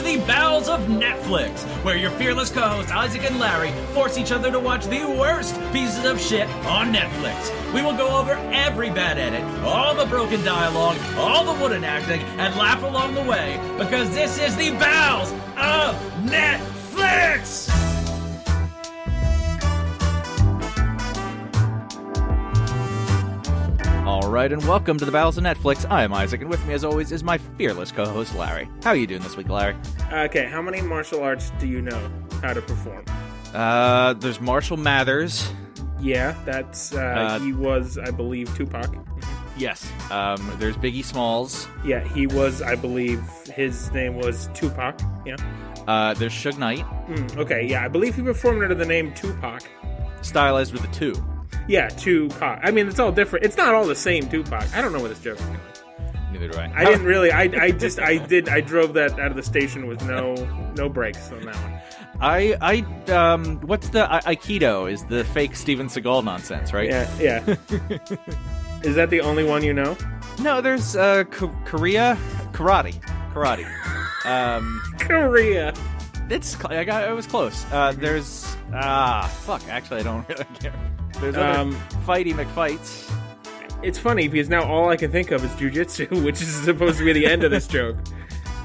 the Bowels of Netflix, where your fearless co-hosts Isaac and Larry force each other to watch the worst pieces of shit on Netflix. We will go over every bad edit, all the broken dialogue, all the wooden acting, and laugh along the way, because this is the Bowels of Netflix! Alright, and welcome to the Bowels of Netflix. I am Isaac, and with me as always is my fearless co-host Larry. How are you doing this week, Larry? Okay, how many martial arts do you know how to perform? There's Marshall Mathers. Yeah, that's, he was, I believe, Tupac. Yes. There's Biggie Smalls. Yeah, he was, I believe, his name was Tupac, yeah. There's Suge Knight. Okay, yeah, I believe he performed under the name Tupac. Stylized with a 2. Yeah, Tupac. I mean, it's all different. It's not all the same Tupac. I don't know what this joke is going. Neither do I. I didn't really. I drove that out of the station with no brakes on that one. What's the Aikido? Is the fake Steven Seagal nonsense, right? Yeah. Is that the only one you know? No, there's Karate. Korea. I was close. There's fuck. Actually, I don't really care. There's other Fighty McFights. It's funny because now all I can think of is Jiu Jitsu, which is supposed to be the end of this joke.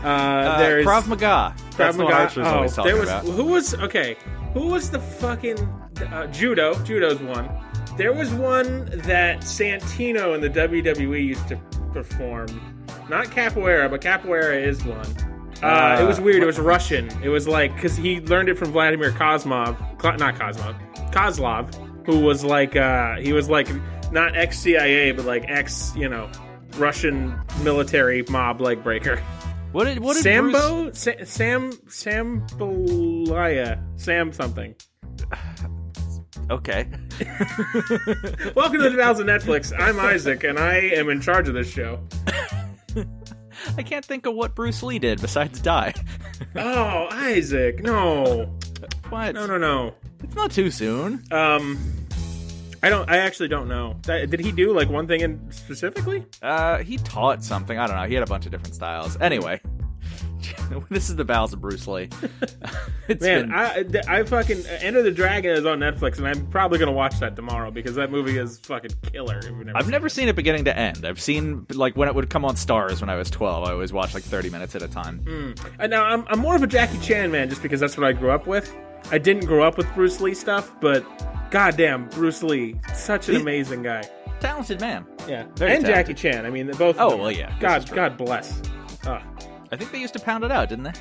There's Krav Maga. Krav Maga. Always talking about. Who was the fucking judo? Judo's one. There was one that Santino in the WWE used to perform. Not capoeira, but capoeira is one. It was weird. It was Russian. It was like, because he learned it from Vladimir Kozlov, who was like, he was like not ex-CIA, but like Russian military mob leg breaker. What did Sambo? Bruce... Sambolaya. Sam something. Okay. Welcome to the Bowels of Netflix. I'm Isaac, and I am in charge of this show. I can't think of what Bruce Lee did besides die. Oh, Isaac, no. What? No. It's not too soon. I actually don't know. Did he do like one thing in specifically? He taught something. I don't know. He had a bunch of different styles. Anyway, this is the Bowels of Bruce Lee. I fucking Enter the Dragon is on Netflix, and I'm probably gonna watch that tomorrow because that movie is fucking killer. I've never seen it beginning to end. I've seen like when it would come on Stars when I was 12. I always watched like 30 minutes at a time. And now I'm more of a Jackie Chan man just because that's what I grew up with. I didn't grow up with Bruce Lee stuff, but goddamn, Bruce Lee, such an amazing guy, talented man. Yeah, very and talented. Jackie Chan. I mean, both. Oh well, yeah. God bless. I think they used to pound it out, didn't they?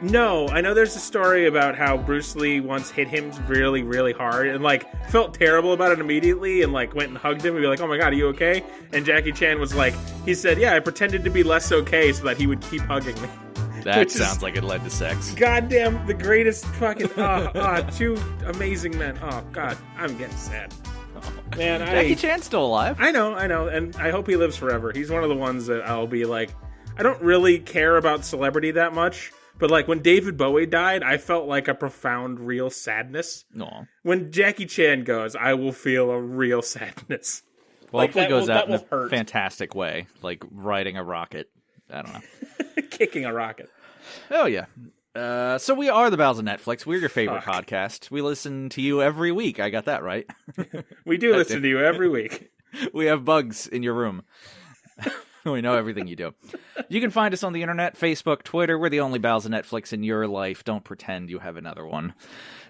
No, I know there's a story about how Bruce Lee once hit him really, really hard and like felt terrible about it immediately and like went and hugged him and be like, "Oh my God, are you okay?" And Jackie Chan was like, he said, "Yeah, I pretended to be less okay so that he would keep hugging me." That sounds like it led to sex. Goddamn, the greatest fucking two amazing men. Oh God, I'm getting sad. Man, Jackie Chan's still alive. I know, and I hope he lives forever. He's one of the ones that I'll be like, I don't really care about celebrity that much, but like when David Bowie died, I felt like a profound, real sadness. No. When Jackie Chan goes, I will feel a real sadness. Well, hopefully it goes out in a fantastic way, like riding a rocket. I don't know. Kicking a rocket. Oh, yeah. So we are the Bowels of Netflix. We're your favorite podcast. We listen to you every week. I got that right. We do listen to you every week. We have bugs in your room. We know everything you do. You can find us on the internet, Facebook, Twitter. We're the only Bowels of Netflix in your life. Don't pretend you have another one.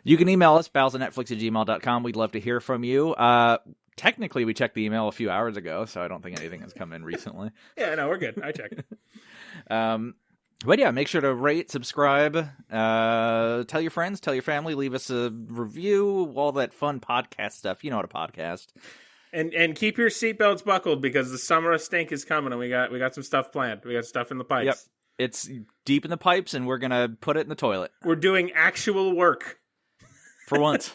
You can email us, bowelsofnetflix@gmail.com. We'd love to hear from you. Technically, we checked the email a few hours ago, so I don't think anything has come in recently. Yeah, no, we're good. I checked. But yeah, make sure to rate, subscribe, tell your friends, tell your family, leave us a review, all that fun podcast stuff. You know how to podcast. And keep your seatbelts buckled because the summer of stink is coming, and we got some stuff planned. We got stuff in the pipes. Yep. It's deep in the pipes, and we're gonna put it in the toilet. We're doing actual work. For once.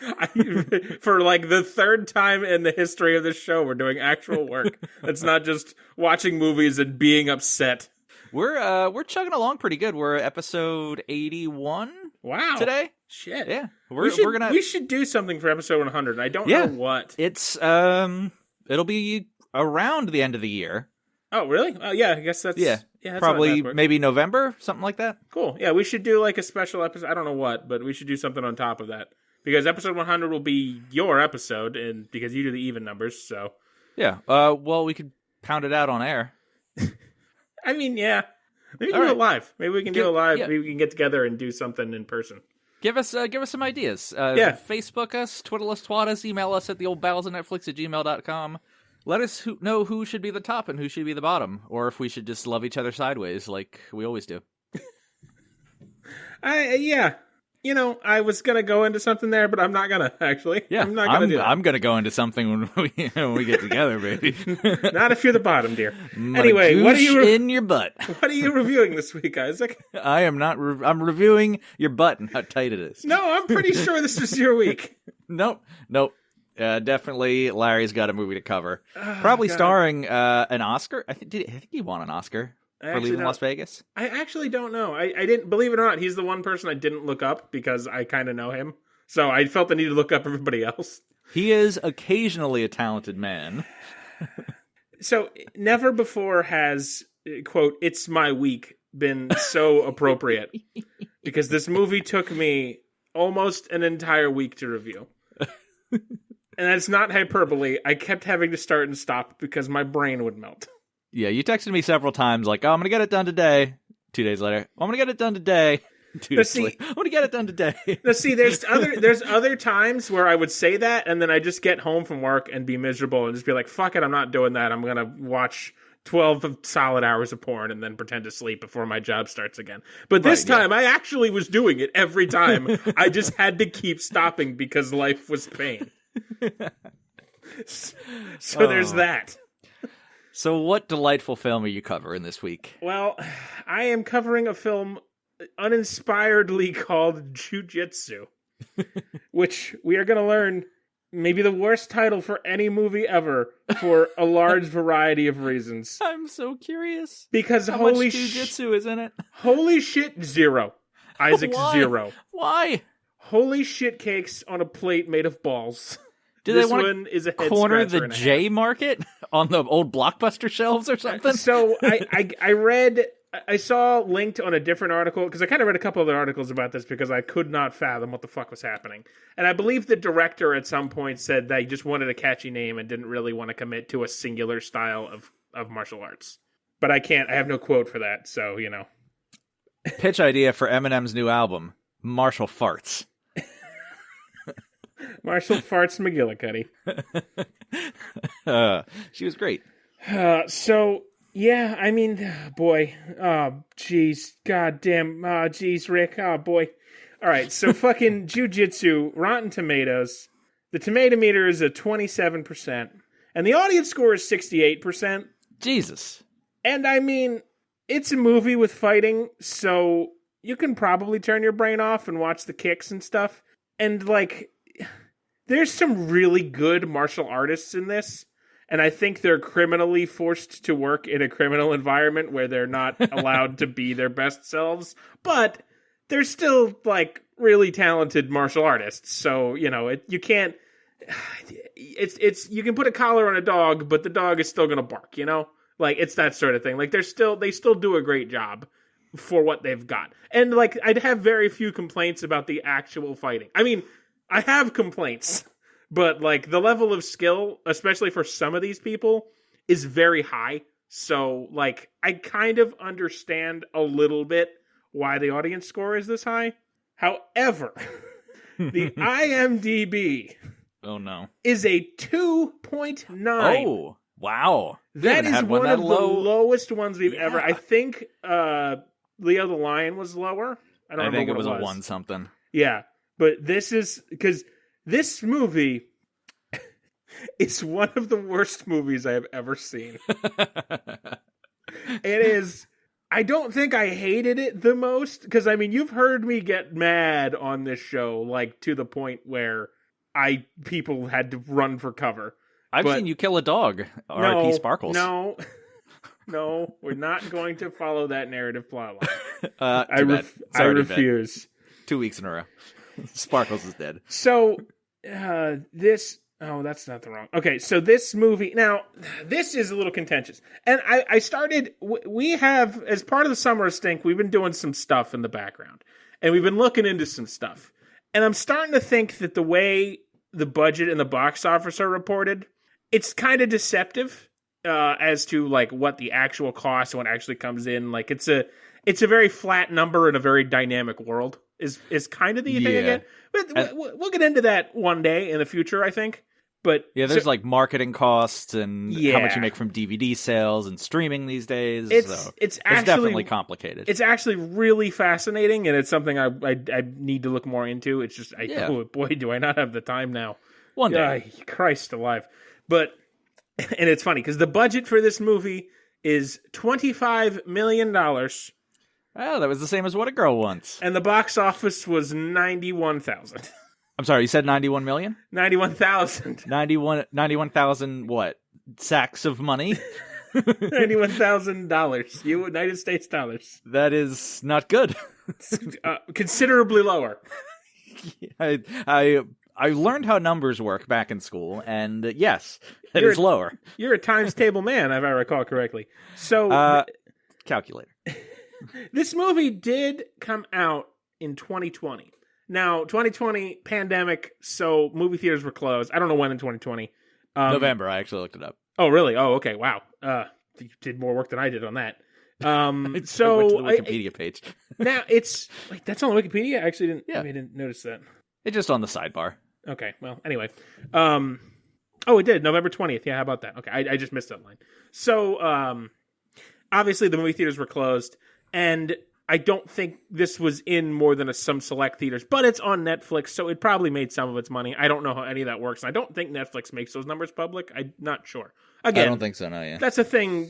For like the third time in the history of this show, we're doing actual work. It's not just watching movies and being upset. We're chugging along pretty good. We're episode 81. Wow. Today. Shit. Yeah. We should do something for episode 100. I don't know what. It's it'll be around the end of the year. Oh, really? Yeah, I guess that's... Yeah. Yeah, that's probably not maybe November, something like that. cool. Yeah, we should do like a special episode. I don't know what, but we should do something on top of that. Because episode 100 will be your episode, and because you do the even numbers, so... Yeah, well, we could pound it out on air. I mean, yeah. Maybe All do right. it live. Maybe we can do it live. Yeah. Maybe we can get together and do something in person. Give us some ideas. Yeah. Facebook us, Twitter us, twat us, email us at theoldbowelsofnetflix@gmail.com. Let us know who should be the top and who should be the bottom, or if we should just love each other sideways like we always do. Yeah. You know, I was going to go into something there, but I'm not going to, actually. Yeah, I'm not going to do that. I'm going to go into something when we get together, baby. Not if you're the bottom, dear. Anyway, what are you in your butt? What are you reviewing this week, Isaac? I am not. I'm reviewing your butt and how tight it is. No, I'm pretty sure this is your week. Nope. Definitely, Larry's got a movie to cover. Probably God. starring an Oscar. I think he won an Oscar for Leaving Las Vegas. I actually don't know. I didn't, believe it or not, he's the one person I didn't look up because I kind of know him. So I felt the need to look up everybody else. He is occasionally a talented man. So never before has, quote, "it's my week" been so appropriate. Because this movie took me almost an entire week to review. And that's not hyperbole. I kept having to start and stop because my brain would melt. Yeah, you texted me several times like, "Oh, I'm going to get it done today." 2 days later, "I'm going to get it done today." 2 days later, "I'm going to get it done today." Now, see, there's other times where I would say that, and then I just get home from work and be miserable and just be like, "Fuck it, I'm not doing that. I'm going to watch 12 solid hours of porn and then pretend to sleep before my job starts again." But this time, I actually was doing it every time. I just had to keep stopping because life was pain. So there's that. So what delightful film are you covering this week? Well, I am covering a film uninspiredly called Jiu Jitsu, which we are going to learn maybe the worst title for any movie ever for a large variety of reasons. I'm so curious. Because How holy much Jiu-Jitsu is in it? Holy shit, zero. Isaac, Why? zero. Why? Holy shit cakes on a plate made of balls. Do This they want one is a to head corner scratcher the and a half. J market on the old Blockbuster shelves or something? So I saw linked on a different article, because I kind of read a couple other articles about this because I could not fathom what the fuck was happening. And I believe the director at some point said that he just wanted a catchy name and didn't really want to commit to a singular style of martial arts. But I have no quote for that, so, you know. Pitch idea for Eminem's new album, Martial Farts. Martial Farts McGillicuddy. She was great. So, yeah, I mean, boy. Oh, jeez. God damn. Oh, jeez, Rick. Oh, boy. All right, so fucking Jiu Jitsu, Rotten Tomatoes. The tomato meter is at 27%. And the audience score is 68%. Jesus. And I mean, it's a movie with fighting, so you can probably turn your brain off and watch the kicks and stuff. And, like, there's some really good martial artists in this. And I think they're criminally forced to work in a criminal environment where they're not allowed to be their best selves. But they're still, like, really talented martial artists. So, you know, you can't... you can put a collar on a dog, but the dog is still going to bark, you know? Like, it's that sort of thing. Like, they still do a great job for what they've got. And, like, I'd have very few complaints about the actual fighting. I mean, I have complaints, but, like, the level of skill, especially for some of these people, is very high. So, like, I kind of understand a little bit why the audience score is this high. However, the IMDb is a 2.9. Oh, wow. That is one of the lowest ones we've ever. I think Leo the Lion was lower. I think it was a 1-something. Yeah, but this is because this movie is one of the worst movies I have ever seen. It is. I don't think I hated it the most because I mean you've heard me get mad on this show, like to the point where people had to run for cover. I've seen you kill a dog. R.I.P. Sparkles. No, we're not going to follow that narrative plotline. I refuse. 2 weeks in a row. Sparkles is dead. So, this Oh, that's not the wrong. Okay, so this movie now, this is a little contentious, and I started. We have, as part of the Summer of Stink, we've been doing some stuff in the background, and we've been looking into some stuff, and I'm starting to think that the way the budget and the box office are reported, it's kind of deceptive as to like what the actual cost and what actually comes in. Like it's a very flat number in a very dynamic world. Is kind of the thing again. But we'll get into that one day in the future, I think. But yeah, there's like marketing costs and how much you make from DVD sales and streaming these days. It's actually definitely complicated. It's actually really fascinating, and it's something I need to look more into. It's just, oh boy, do I not have the time now. One day. Christ alive. But, and it's funny, because the budget for this movie is $25 million. Oh, that was the same as What a Girl Wants. And the box office was 91,000. I'm sorry, you said 91 million? 91,000. 91,000 what? Sacks of money? $91,000. United States dollars. That is not good. Considerably lower. I learned how numbers work back in school, and yes, it is lower. You're a times table man, if I recall correctly. So, calculator. This movie did come out in 2020. Now, 2020 pandemic, so movie theaters were closed. I don't know when in 2020. November. I actually looked it up. Oh, really? Oh, okay. Wow. You did more work than I did on that. So I went to the Wikipedia page. Now it's like that's on Wikipedia. I actually didn't notice that. It's just on the sidebar. Okay. Well, anyway. Oh, it did. November 20th. Yeah. How about that? Okay. I just missed that line. So, obviously the movie theaters were closed. And I don't think this was in more than some select theaters, but it's on Netflix, so it probably made some of its money. I don't know how any of that works. I don't think Netflix makes those numbers public. I'm not sure. Again, I don't think so. No, yeah, that's a thing.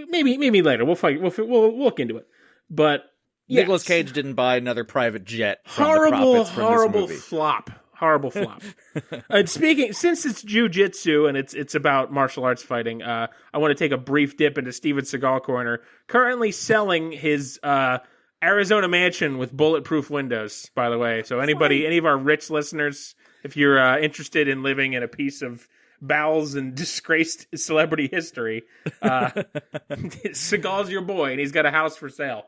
Maybe later we'll look into it. But yes. Nicolas Cage didn't buy another private jet. Horrible Flop. Horrible flop. Since it's Jiu Jitsu and it's about martial arts fighting, I want to take a brief dip into Steven Seagal corner. Currently selling his Arizona mansion with bulletproof windows, by the way. So any of our rich listeners, if you're interested in living in a piece of bowels and disgraced celebrity history, Seagal's your boy, and he's got a house for sale.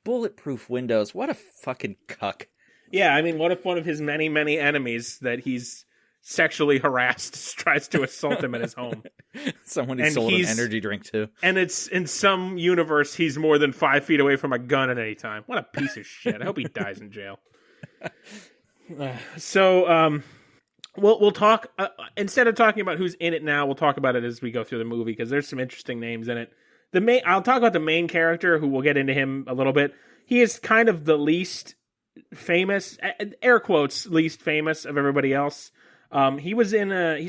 Bulletproof windows. What a fucking cuck. Yeah, I mean, what if one of his many, many enemies that he's sexually harassed tries to assault him in his home? Someone he sold an energy drink to. And it's in some universe, he's more than 5 feet away from a gun at any time. What a piece of shit. I hope he dies in jail. We'll talk, instead of talking about who's in it now, we'll talk about it as we go through the movie, because there's some interesting names in it. I'll talk about the main character, who we'll get into him a little bit. He is kind of the least famous, air quotes, least famous of everybody else. He's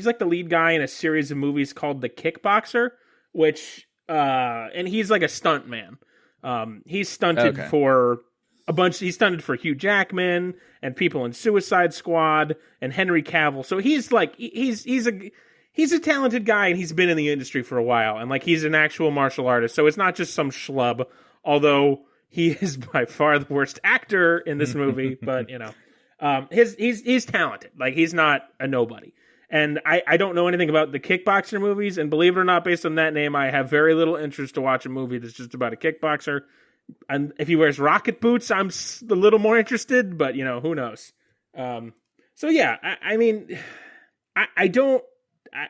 like the lead guy in a series of movies called The Kickboxer, which, and he's like a stunt man. He's stunted for he stunted for Hugh Jackman and people in Suicide Squad and Henry Cavill. So he's like, he's a talented guy, and he's been in the industry for a while, and like he's an actual martial artist. So it's not just some schlub, although he is by far the worst actor in this movie, but he's talented. Like, he's not a nobody. And I don't know anything about the kickboxer movies, and believe it or not, based on that name, I have very little interest to watch a movie that's just about a kickboxer. And if he wears rocket boots, I'm a little more interested, but who knows? So yeah, I mean, I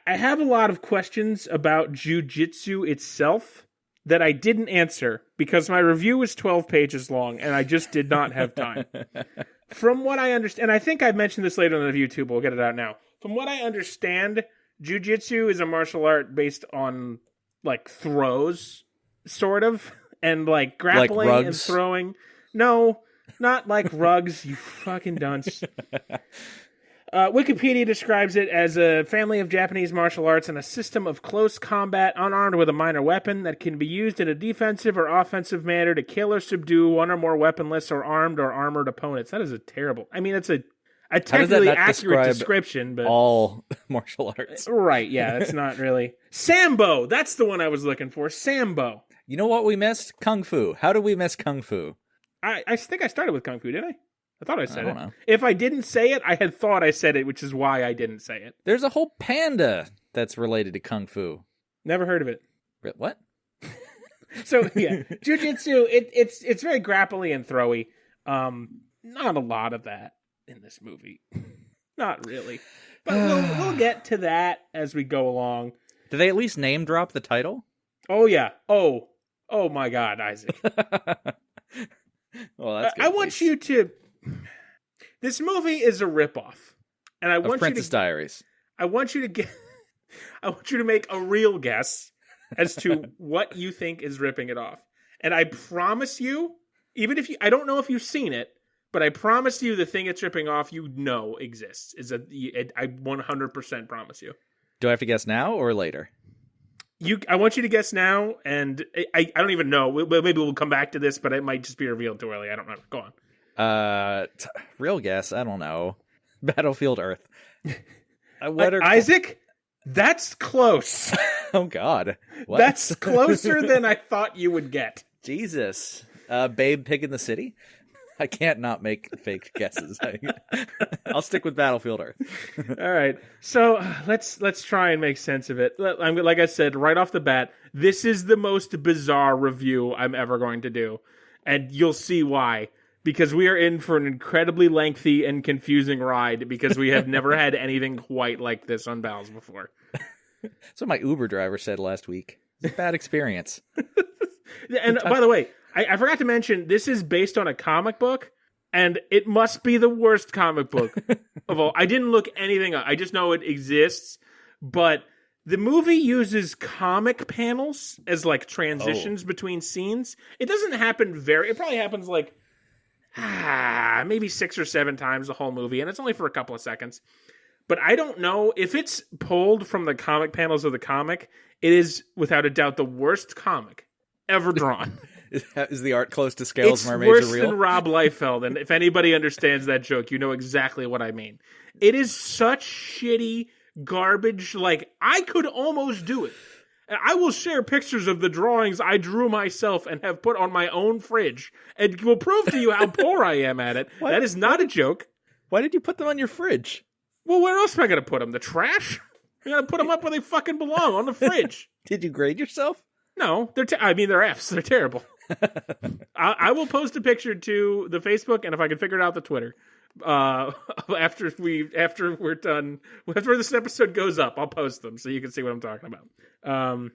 have a lot of questions about Jiu Jitsu itself that I didn't answer because my review was 12 pages long and I just did not have time. From what I understand, and I think I mentioned this later in the review too, but we'll get it out now. From what I understand, Jiu Jitsu is a martial art based on like throws, sort of, and like grappling like and throwing. No, not like rugs, you fucking dunce. Wikipedia describes it as a family of Japanese martial arts and a system of close combat unarmed with a minor weapon that can be used in a defensive or offensive manner to kill or subdue one or more weaponless or armed or armored opponents. That is it's a technically accurate description, but all martial arts. Right, yeah, that's not really. Sambo, that's the one I was looking for. Sambo. You know what we missed? Kung Fu. How did we miss Kung Fu? I think I started with Kung Fu, didn't I? I thought I said don't it. know. If I didn't say it, I had thought I said it, which is why I didn't say it. There's a whole panda that's related to Kung Fu. Never heard of it. What? So, yeah, Jiu Jitsu, it's very grapply and throwy. Not a lot of that in this movie. Not really. But we'll get to that as we go along. Do they at least name drop the title? Oh, yeah. Oh my God, Isaac. Well, that's good. I want you to... This movie is a ripoff. And I want Princess Diaries. I want you to get... I want you to make a real guess as to what you think is ripping it off. And I promise you, even if I don't know if you've seen it, but I promise you the thing it's ripping off you know exists. I 100% promise you. Do I have to guess now or later? I want you to guess now, and I don't even know. Maybe we'll come back to this, but it might just be revealed too early. I don't know. Go on. Real guess, I don't know. Battlefield Earth. Isaac, that's close. Oh, God. What? That's closer than I thought you would get. Jesus. Babe Pig in the City? I can't not make fake guesses. I'll stick with Battlefield Earth. All right. So let's try and make sense of it. Like I said, right off the bat, this is the most bizarre review I'm ever going to do. And you'll see why. Because we are in for an incredibly lengthy and confusing ride because we have never had anything quite like this on Bowels before. That's what my Uber driver said last week. It's a bad experience. And by the way, I forgot to mention, this is based on a comic book, and it must be the worst comic book of all. I didn't look anything up. I just know it exists. But the movie uses comic panels as like transitions between scenes. It doesn't happen it probably happens like maybe 6 or 7 times the whole movie, and it's only for a couple of seconds. But I don't know if it's pulled from the comic panels of the comic. It is without a doubt the worst comic ever drawn. Is the art close to Scales Mermaids It's worse Are Real? than Rob Liefeld, and if anybody understands that joke, you know exactly what I mean. It is such shitty garbage. Like, I could almost do it. And I will share pictures of the drawings I drew myself and have put on my own fridge, and will prove to you how poor I am at it. What? That is not a joke. Why did you put them on your fridge? Well, where else am I going to put them? The trash? I'm going to put them up where they fucking belong, on the fridge. Did you grade yourself? No, they're Fs. They're terrible. I will post a picture to the Facebook, and if I can figure it out, the Twitter. After we're done, after this episode goes up, I'll post them so you can see what I'm talking about.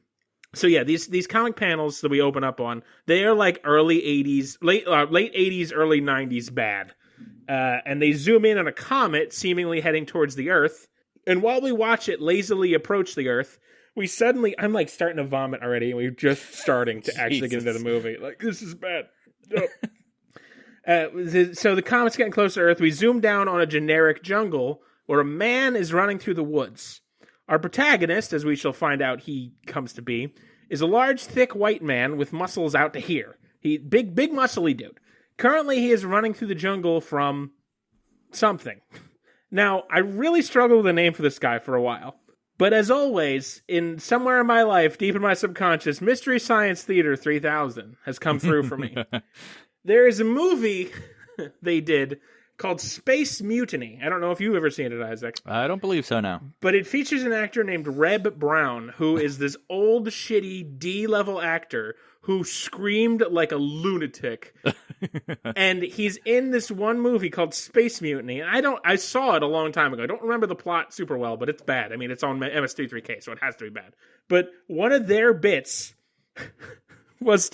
So yeah, these comic panels that we open up on, they are like early 80s, late 80s, early 90s bad. And they zoom in on a comet seemingly heading towards the Earth. And while we watch it lazily approach the Earth, we suddenly, I'm like starting to vomit already, and we're just starting to actually get into the movie. Like, this is bad. So the comet's getting close to Earth. We zoom down on a generic jungle where a man is running through the woods. Our protagonist, as we shall find out he comes to be, is a large, thick white man with muscles out to here. Big, muscly dude. Currently, he is running through the jungle from something. Now, I really struggled with a name for this guy for a while. But as always, somewhere in my life, deep in my subconscious, Mystery Science Theater 3000 has come through for me. There is a movie they did called Space Mutiny. I don't know if you've ever seen it, Isaac. I don't believe so now. But it features an actor named Reb Brown, who is this old, shitty D-level actor who screamed like a lunatic. And he's in this one movie called Space Mutiny. And I saw it a long time ago. I don't remember the plot super well, but it's bad. I mean, it's on MS3K, so it has to be bad. But one of their bits was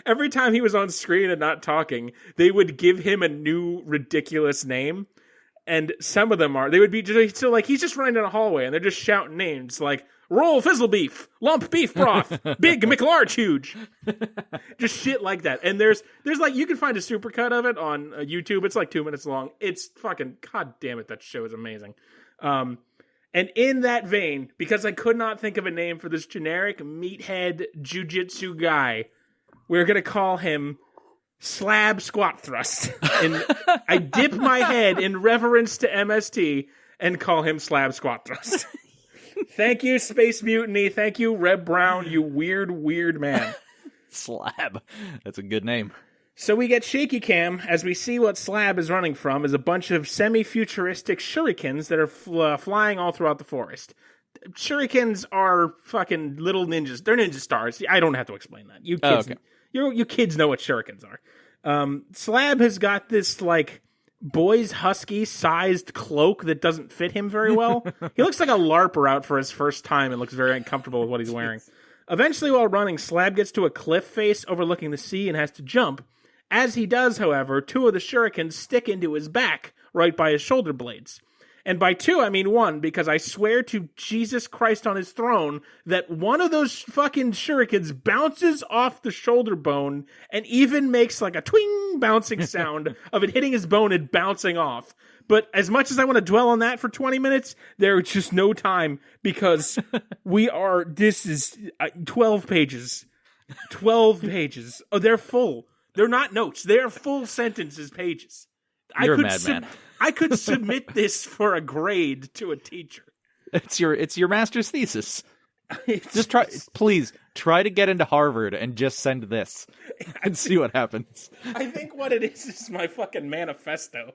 every time he was on screen and not talking, they would give him a new ridiculous name. And some of them they would be just, so like, he's just running down a hallway and they're just shouting names like, roll fizzle beef, lump beef broth, big McLarge huge. Just shit like that. And there's like, you can find a supercut of it on YouTube. It's like 2 minutes long. It's fucking, god damn it, that show is amazing. And in that vein, because I could not think of a name for this generic meathead jiu-jitsu guy, we're going to call him Slab Squat Thrust. And I dip my head in reverence to MST and call him Slab Squat Thrust. Thank you, Space Mutiny. Thank you, Reb Brown, you weird, weird man. Slab. That's a good name. So we get shaky cam as we see what Slab is running from is a bunch of semi-futuristic shurikens that are flying all throughout the forest. Shurikens are fucking little ninjas. They're ninja stars. I don't have to explain that. You kids, you kids know what shurikens are. Slab has got this like boy's husky-sized cloak that doesn't fit him very well. He looks like a LARPer out for his first time and looks very uncomfortable with what he's wearing. Eventually, while running, Slab gets to a cliff face overlooking the sea and has to jump. As he does, however, 2 of the shurikens stick into his back, right by his shoulder blades. And by 2, I mean 1, because I swear to Jesus Christ on his throne that one of those fucking shurikens bounces off the shoulder bone and even makes like a twing bouncing sound of it hitting his bone and bouncing off. But as much as I want to dwell on that for 20 minutes, there's just no time because this is 12 pages. 12 pages. Oh, they're full. They're not notes. They're full sentences pages. You're a madman. I could submit this for a grade to a teacher. It's your master's thesis. Just please try to get into Harvard and just send this and see what happens. I think what it is my fucking manifesto.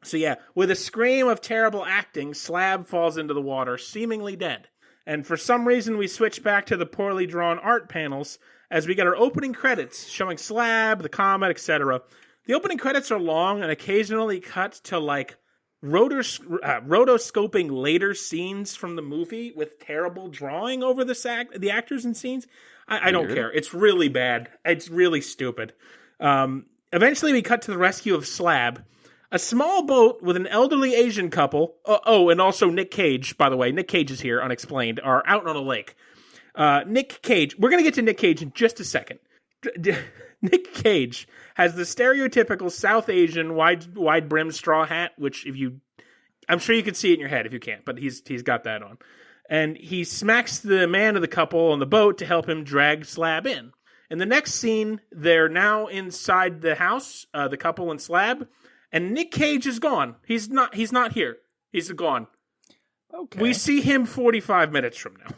So yeah, with a scream of terrible acting, Slab falls into the water, seemingly dead. And for some reason, we switch back to the poorly drawn art panels as we get our opening credits showing Slab, the comet, etc. The opening credits are long and occasionally cut to like rotoscoping later scenes from the movie with terrible drawing over the actors and scenes. I don't care. It's really bad. It's really stupid. Eventually, we cut to the rescue of Slab. A small boat with an elderly Asian couple, and also Nic Cage, by the way. Nic Cage is here, unexplained, are out on a lake. Nic Cage, we're going to get to Nic Cage in just a second. Nic Cage has the stereotypical South Asian wide brim straw hat, which I'm sure you can see it in your head if you can't, but he's got that on. And he smacks the man of the couple on the boat to help him drag Slab in. In the next scene, they're now inside the house, the couple and Slab, and Nic Cage is gone. He's not here. He's gone. Okay. We see him 45 minutes from now.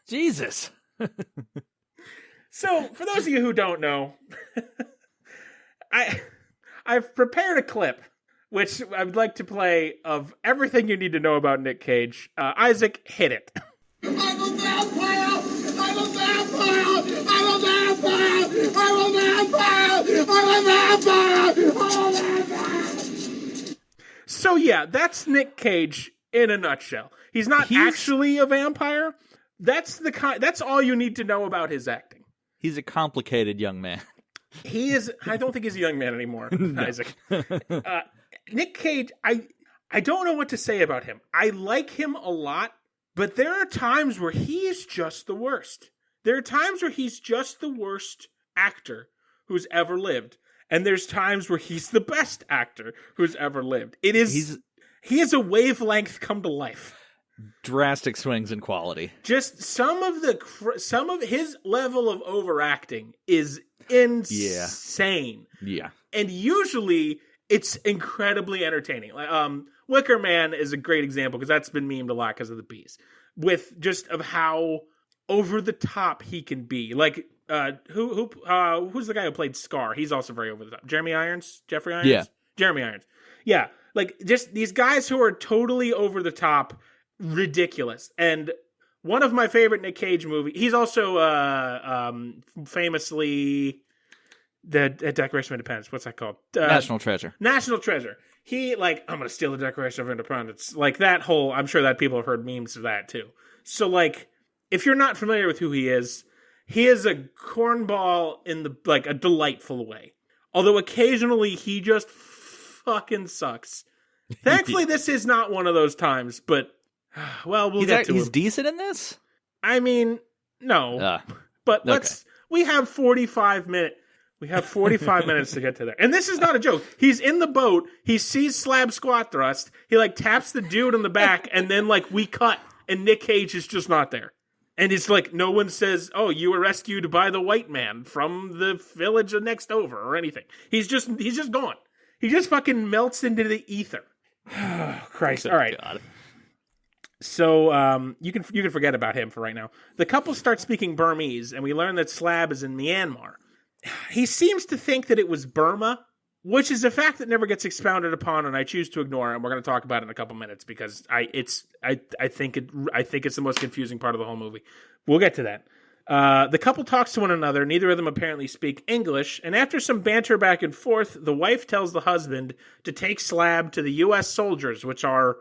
Jesus. So, for those of you who don't know, I've prepared a clip, which I would like to play of everything you need to know about Nic Cage. Isaac, hit it. I'm a vampire! I'm a vampire! I'm a vampire! I'm a vampire! I'm a vampire! I'm a vampire! So yeah, that's Nic Cage in a nutshell. He's not actually a vampire. That's all you need to know about his acting. He's a complicated young man. He is. I don't think he's a young man anymore, Isaac. Nic Cage, I don't know what to say about him. I like him a lot, but there are times where he is just the worst. There are times where he's just the worst actor who's ever lived. And there's times where he's the best actor who's ever lived. He is a wavelength come to life. Drastic swings in quality. Just some of his level of overacting is insane. Yeah. And usually it's incredibly entertaining. Like Wicker Man is a great example because that's been memed a lot because of the bees. With just of how over the top he can be. Like who's the guy who played Scar? He's also very over the top. Jeffrey Irons? Yeah. Jeremy Irons. Yeah. Like just these guys who are totally over the top, ridiculous. And one of my favorite Nic Cage movies, he's also famously the Declaration of Independence. What's that called? National Treasure. National Treasure. He I'm going to steal the Declaration of Independence. Like that whole, I'm sure that people have heard memes of that too. So like, if you're not familiar with who he is a cornball in a delightful way. Although occasionally he just fucking sucks. Thankfully, this is not one of those times, but well, we'll get to him. He's decent in this? I mean, no. But we have 45 minutes. We have 45 minutes to get to there. And this is not a joke. He's in the boat. He sees Slab squat thrust. He taps the dude in the back and then we cut and Nic Cage is just not there. And it's no one says, "Oh, you were rescued by the white man from the village next over" or anything. He's just gone. He just fucking melts into the ether. Christ. All right. God. So you can forget about him for right now. The couple start speaking Burmese, and we learn that Slab is in Myanmar. he seems to think that it was Burma, which is a fact that never gets expounded upon, and I choose to ignore it. And we're going to talk about it in a couple minutes because I think it's the most confusing part of the whole movie. We'll get to that. The couple talks to one another. Neither of them apparently speak English, and after some banter back and forth, the wife tells the husband to take Slab to the U.S. soldiers, which are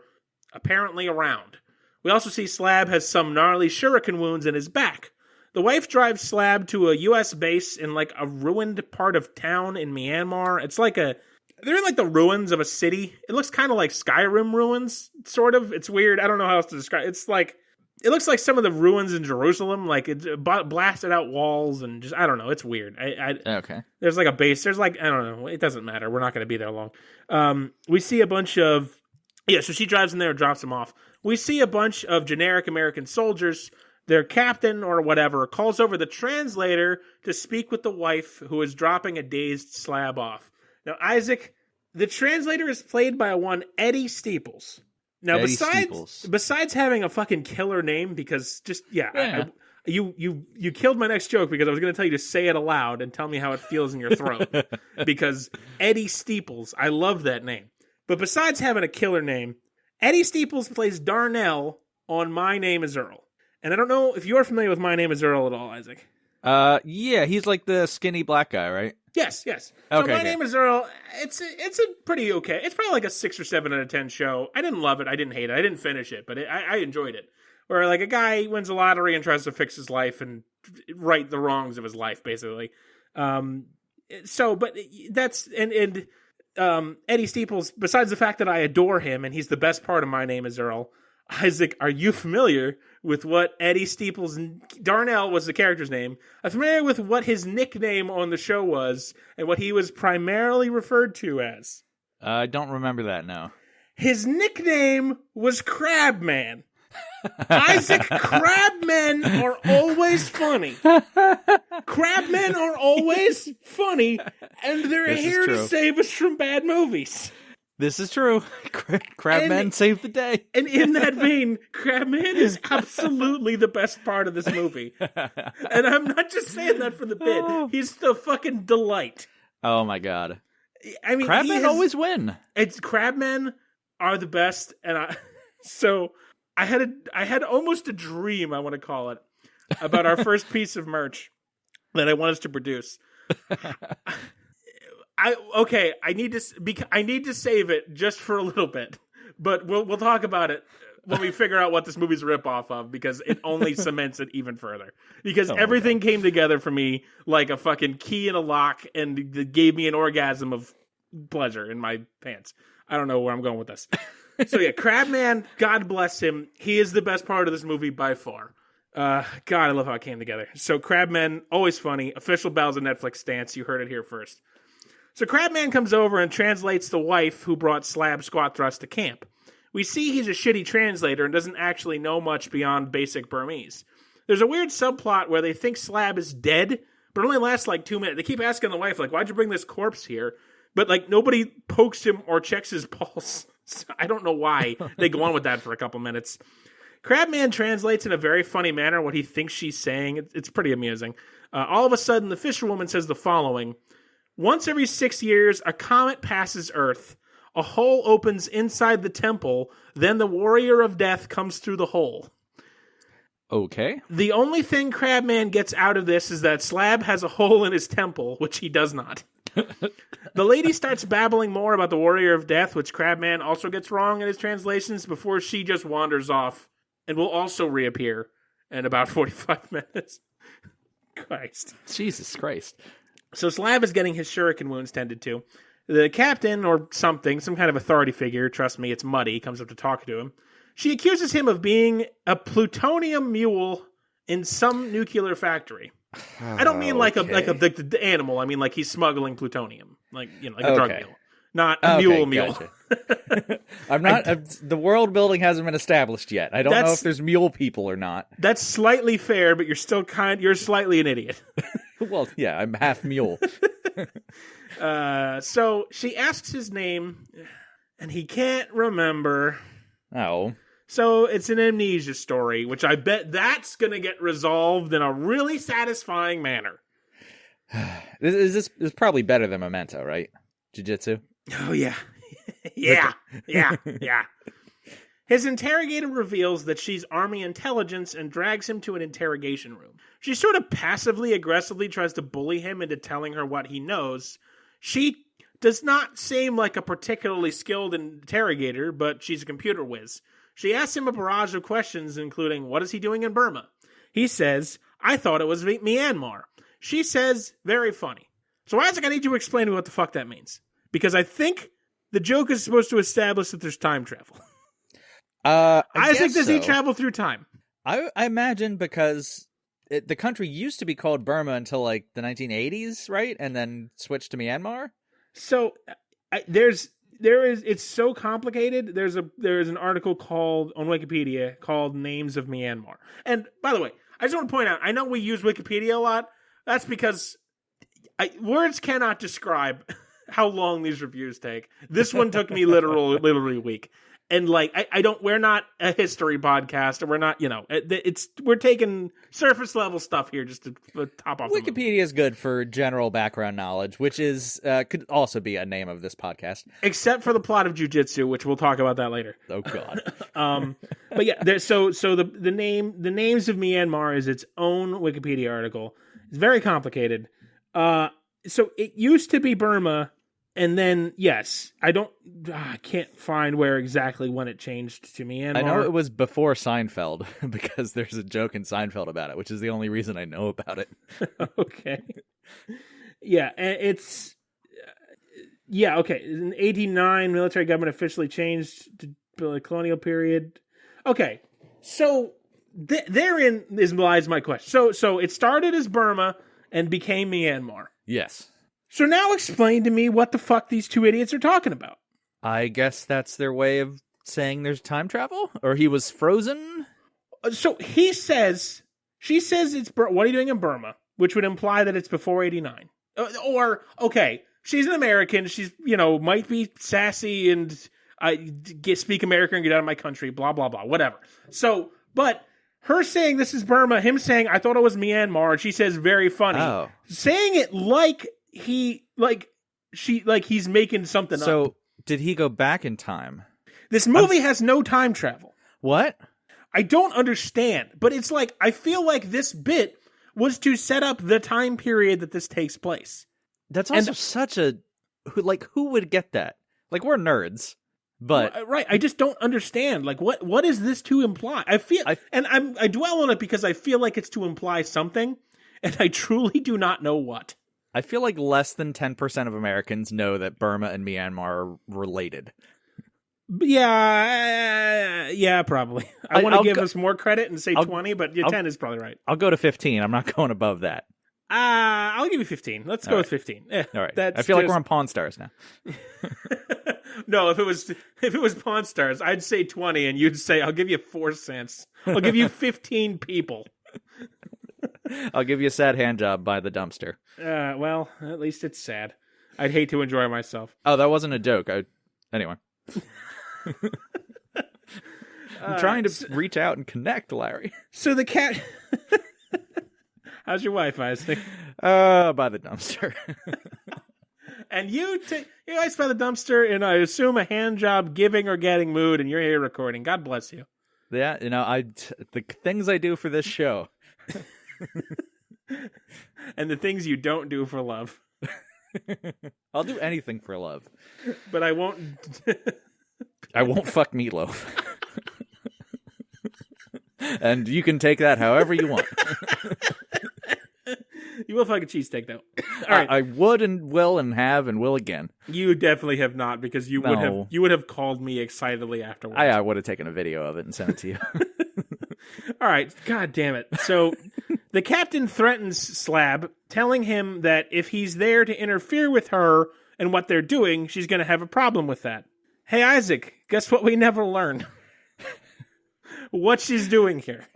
apparently around. We also see Slab has some gnarly shuriken wounds in his back. The wife drives Slab to a U.S. base in like a ruined part of town in Myanmar. It's like they're in like the ruins of a city. It looks kind of like Skyrim ruins, sort of. It's weird. I don't know how else to describe it. It's like, it looks like some of the ruins in Jerusalem, like it's blasted out walls and just, I don't know. It's weird. Okay. There's like a base. There's like, I don't know. It doesn't matter. We're not going to be there long. We see a bunch of, so she drives in there and drops him off. We see a bunch of generic American soldiers. Their captain or whatever calls over the translator to speak with the wife who is dropping a dazed Slab off. Now, Isaac, the translator is played by one Eddie Steeples. Now, besides having a fucking killer name, because you killed my next joke because I was going to tell you to say it aloud and tell me how it feels in your throat. Because Eddie Steeples, I love that name. But besides having a killer name, Eddie Steeples plays Darnell on My Name is Earl. And I don't know if you're familiar with My Name is Earl at all, Isaac. Yeah, he's like the skinny black guy, right? Yes. So Okay, My Name is Earl. It's a pretty okay. It's probably like a 6 or 7 out of 10 show. I didn't love it. I didn't hate it. I didn't finish it, but I enjoyed it. Where like a guy wins the lottery and tries to fix his life and right the wrongs of his life, basically. But that's Eddie Steeples. Besides the fact that I adore him and he's the best part of My Name is Earl. Isaac, are you familiar with what Eddie Steeples, Darnell was the character's name, are familiar with what his nickname on the show was and what he was primarily referred to as? I don't remember that, no. His nickname was Crabman. Isaac, crabmen are always funny. Crabmen are always funny, and they're here to save us from bad movies. This is true. Crabman saved the day. And in that vein, Crabman is absolutely the best part of this movie. And I'm not just saying that for the bit. He's the fucking delight. Oh my god. I mean, Crabmen always win. Crabmen are the best, and I had almost a dream, I want to call it, about our first piece of merch that I want us to produce. I need to save it just for a little bit, but we'll talk about it when we figure out what this movie's a ripoff of, because it only cements it even further. Because everything came together for me like a fucking key in a lock, and it gave me an orgasm of pleasure in my pants. I don't know where I'm going with this. So yeah, Crabman, God bless him. He is the best part of this movie by far. God, I love how it came together. So Crabman, always funny. Official Bells of Netflix stance. You heard it here first. So Crabman comes over and translates the wife who brought Slab Squat Thrust to camp. We see he's a shitty translator and doesn't actually know much beyond basic Burmese. There's a weird subplot where they think Slab is dead, but it only lasts like 2 minutes. They keep asking the wife, like, why'd you bring this corpse here? But like nobody pokes him or checks his pulse. So I don't know why they go on with that for a couple minutes. Crabman translates in a very funny manner what he thinks she's saying. It's pretty amusing. All of a sudden, the fisherwoman says the following. Once every 6 years, a comet passes Earth. A hole opens inside the temple. Then the warrior of death comes through the hole. Okay. The only thing Crabman gets out of this is that Slab has a hole in his temple, which he does not. The lady starts babbling more about the warrior of death, which Crabman also gets wrong in his translations, before she just wanders off and will also reappear in about 45 minutes. Christ. Jesus Christ. So Slab is getting his shuriken wounds tended to. The captain, or something, some kind of authority figure, trust me, it's Muddy, comes up to talk to him. She accuses him of being a plutonium mule in some nuclear factory. I don't mean like the animal. I mean like he's smuggling plutonium, like a drug mule, not a mule. Gotcha. I'm not. The world building hasn't been established yet. I don't know if there's mule people or not. That's slightly fair, but you're slightly an idiot. Well, yeah, I'm half mule. So she asks his name, and he can't remember. Oh. So it's an amnesia story, which I bet that's going to get resolved in a really satisfying manner. This is probably better than Memento, right? Jiu Jitsu. Oh, yeah. Yeah. His interrogator reveals that she's Army intelligence and drags him to an interrogation room. She sort of passively aggressively tries to bully him into telling her what he knows. She does not seem like a particularly skilled interrogator, but she's a computer whiz. She asks him a barrage of questions, including, what is he doing in Burma? He says, I thought it was Myanmar. She says, very funny. So Isaac, I need you to explain to me what the fuck that means. Because I think the joke is supposed to establish that there's time travel. Isaac, does he travel through time? I imagine because the country used to be called Burma until like the 1980s, right? And then switched to Myanmar. So it's so complicated. There's an article on Wikipedia called Names of Myanmar. And by the way, I just want to point out, I know we use Wikipedia a lot. That's because words cannot describe how long these reviews take. This one took me literally a week. And like, we're not a history podcast, or we're not, we're taking surface level stuff here just to top off. Wikipedia is good for general background knowledge, which is could also be a name of this podcast, except for the plot of Jiu Jitsu, which we'll talk about that later. Oh God. But yeah, the Names of Myanmar is its own Wikipedia article. It's very complicated. So it used to be Burma. And then, yes, I can't find where exactly when it changed to Myanmar. I know it was before Seinfeld, because there's a joke in Seinfeld about it, which is the only reason I know about it. Okay. Yeah, it's... okay. In 89, military government officially changed to the colonial period. Okay, so therein lies my question. So it started as Burma and became Myanmar. Yes. So now explain to me what the fuck these two idiots are talking about. I guess that's their way of saying there's time travel? Or he was frozen? So she says it's, what are you doing in Burma? Which would imply that it's before 89. Or, okay, she's an American. She's, might be sassy and speak American and get out of my country, blah, blah, blah, whatever. So, but her saying this is Burma, him saying, I thought it was Myanmar, she says very funny. Oh. Saying it like he's making something up. So, did he go back in time? This movie has no time travel. What? I don't understand, but it's like, I feel like this bit was to set up the time period that this takes place. That's also such a, who would get that? Like, we're nerds, but... Right, I just don't understand. Like, what is this to imply? I dwell on it because I feel like it's to imply something, and I truly do not know what. I feel like less than 10% of Americans know that Burma and Myanmar are related. Yeah, probably. I want to give us more credit and say 20, but 10 is probably right. I'll go to 15. I'm not going above that. I'll give you 15. Let's go with 15. All right. I feel like we're on Pawn Stars now. No, if it was Pawn Stars, I'd say 20, and you'd say, I'll give you 4 cents. I'll give you 15 people. I'll give you a sad hand job by the dumpster. Well, at least it's sad. I'd hate to enjoy myself. Oh, that wasn't a joke. Anyway. I'm trying to reach out and connect, Larry. So the cat... How's your wife, Isaac? By the dumpster. And you guys by the dumpster in, I assume, a hand job giving or getting mood, and you're here recording. God bless you. Yeah, the things I do for this show. And the things you don't do for love. I'll do anything for love. But I won't... I won't fuck Meatloaf. And you can take that however you want. You will fuck a cheesesteak, though. All right. I would and will and have and will again. You definitely have not, because you would have called me excitedly afterwards. I would have taken a video of it and sent it to you. All right. God damn it. So the captain threatens Slab, telling him that if he's there to interfere with her and what they're doing, she's going to have a problem with that. Hey, Isaac, guess what we never learned? What she's doing here.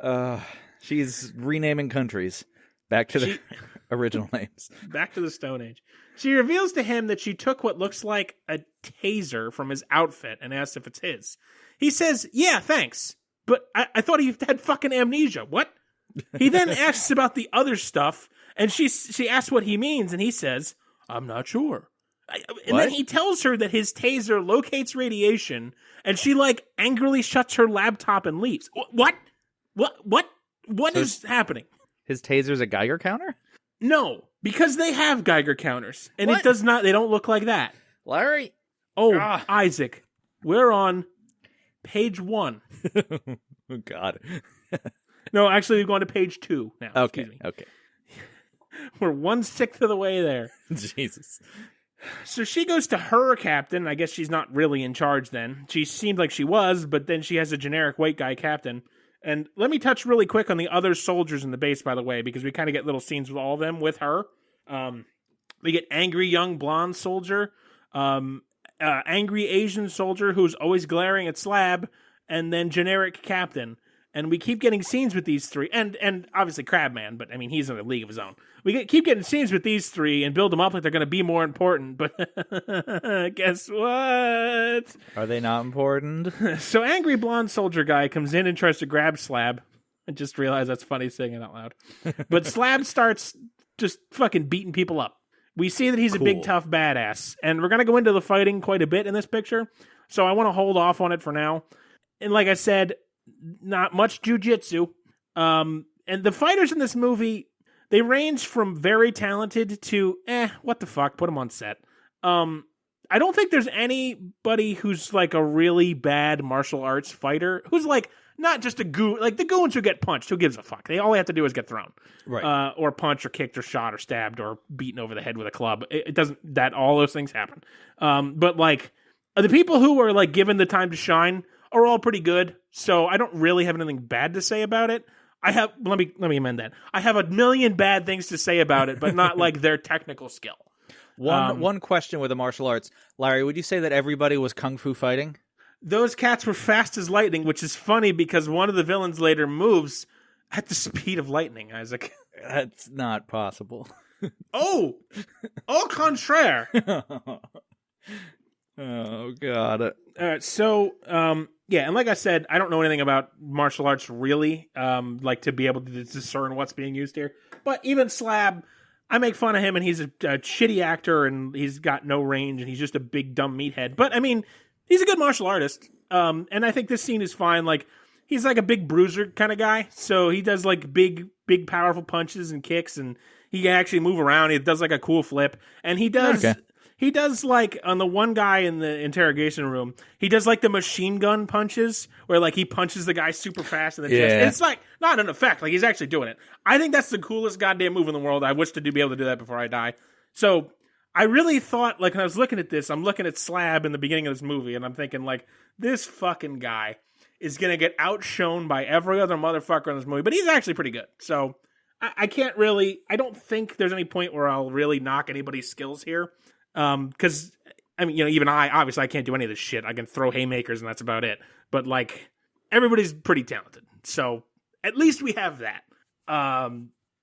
She's renaming countries back to the original names. Back to the Stone Age. She reveals to him that she took what looks like a taser from his outfit and asks if it's his. He says, yeah, thanks. But I thought he had fucking amnesia. What? He then asks about the other stuff And she asks what he means, and he says, "I'm not sure." And then he tells her that his taser locates radiation, and she like angrily shuts her laptop and leaves. What is happening? His taser's a Geiger counter? No, because they have Geiger counters, and What? it does not. They don't look like that. Larry? Oh, Isaac, we're on page 1. Oh, God. No, actually, we've gone to page 2 now. Okay, Excuse me. okay. We're 1/6 of the way there. Jesus. So she goes to her captain. I guess she's not really in charge then. She seemed like she was, but then she has a generic white guy captain. And let me touch really quick on the other soldiers in the base, by the way, because we kind of get little scenes with all of them with her. We get angry young blonde soldier, angry Asian soldier who's always glaring at Slab, and then generic captain. And we keep getting scenes with these three, and obviously Crabman, but I mean, he's in a league of his own. Keep getting scenes with these three and build them up like they're going to be more important, but guess what? Are they not important? So angry blonde soldier guy comes in and tries to grab Slab. I just realized that's funny saying it out loud. But Slab starts just fucking beating people up. We see that he's a big, tough badass, and we're going to go into the fighting quite a bit in this picture, so I want to hold off on it for now. And like I said, not much Jiu Jitsu. And the fighters in this movie, they range from very talented to, what the fuck, put them on set. I don't think there's anybody who's like a really bad martial arts fighter who's like not just a goon, like the goons who get punched. Who gives a fuck? All they have to do is get thrown, Right? Or punched, or kicked, or shot, or stabbed, or beaten over the head with a club. It doesn't. That all those things happen. But like the people who are like given the time to shine are all pretty good. So I don't really have anything bad to say about it. Let me amend that. I have a million bad things to say about it, but not like their technical skill. One question with the martial arts. Larry, would you say that everybody was kung fu fighting? Those cats were fast as lightning, which is funny because one of the villains later moves at the speed of lightning, Isaac. That's not possible. Au contraire. Oh, God. All right, so, yeah, and like I said, I don't know anything about martial arts really, like to be able to discern what's being used here. But even Slab, I make fun of him, and he's a shitty actor, and he's got no range, and he's just a big, dumb meathead. But, I mean, he's a good martial artist, and I think this scene is fine. Like, he's like a big bruiser kind of guy, so he does, like, big, powerful punches and kicks, and he can actually move around. He does, like, a cool flip, and he does... Okay. He does, like, on the one guy in the interrogation room, he does, like, the machine gun punches, where, like, he punches the guy super fast in the chest. And it's, like, not an effect. Like, he's actually doing it. I think that's the coolest goddamn move in the world. I wish to be able to do that before I die. So, I really thought, like, when I was looking at this, I'm looking at Slab in the beginning of this movie, and I'm thinking, like, this fucking guy is going to get outshone by every other motherfucker in this movie. But he's actually pretty good. So, I can't really, I don't think there's any point where I'll really knock anybody's skills here. Because, I mean, you know, even obviously I can't do any of this shit. I can throw haymakers and that's about it. But, like, everybody's pretty talented. So, at least we have that.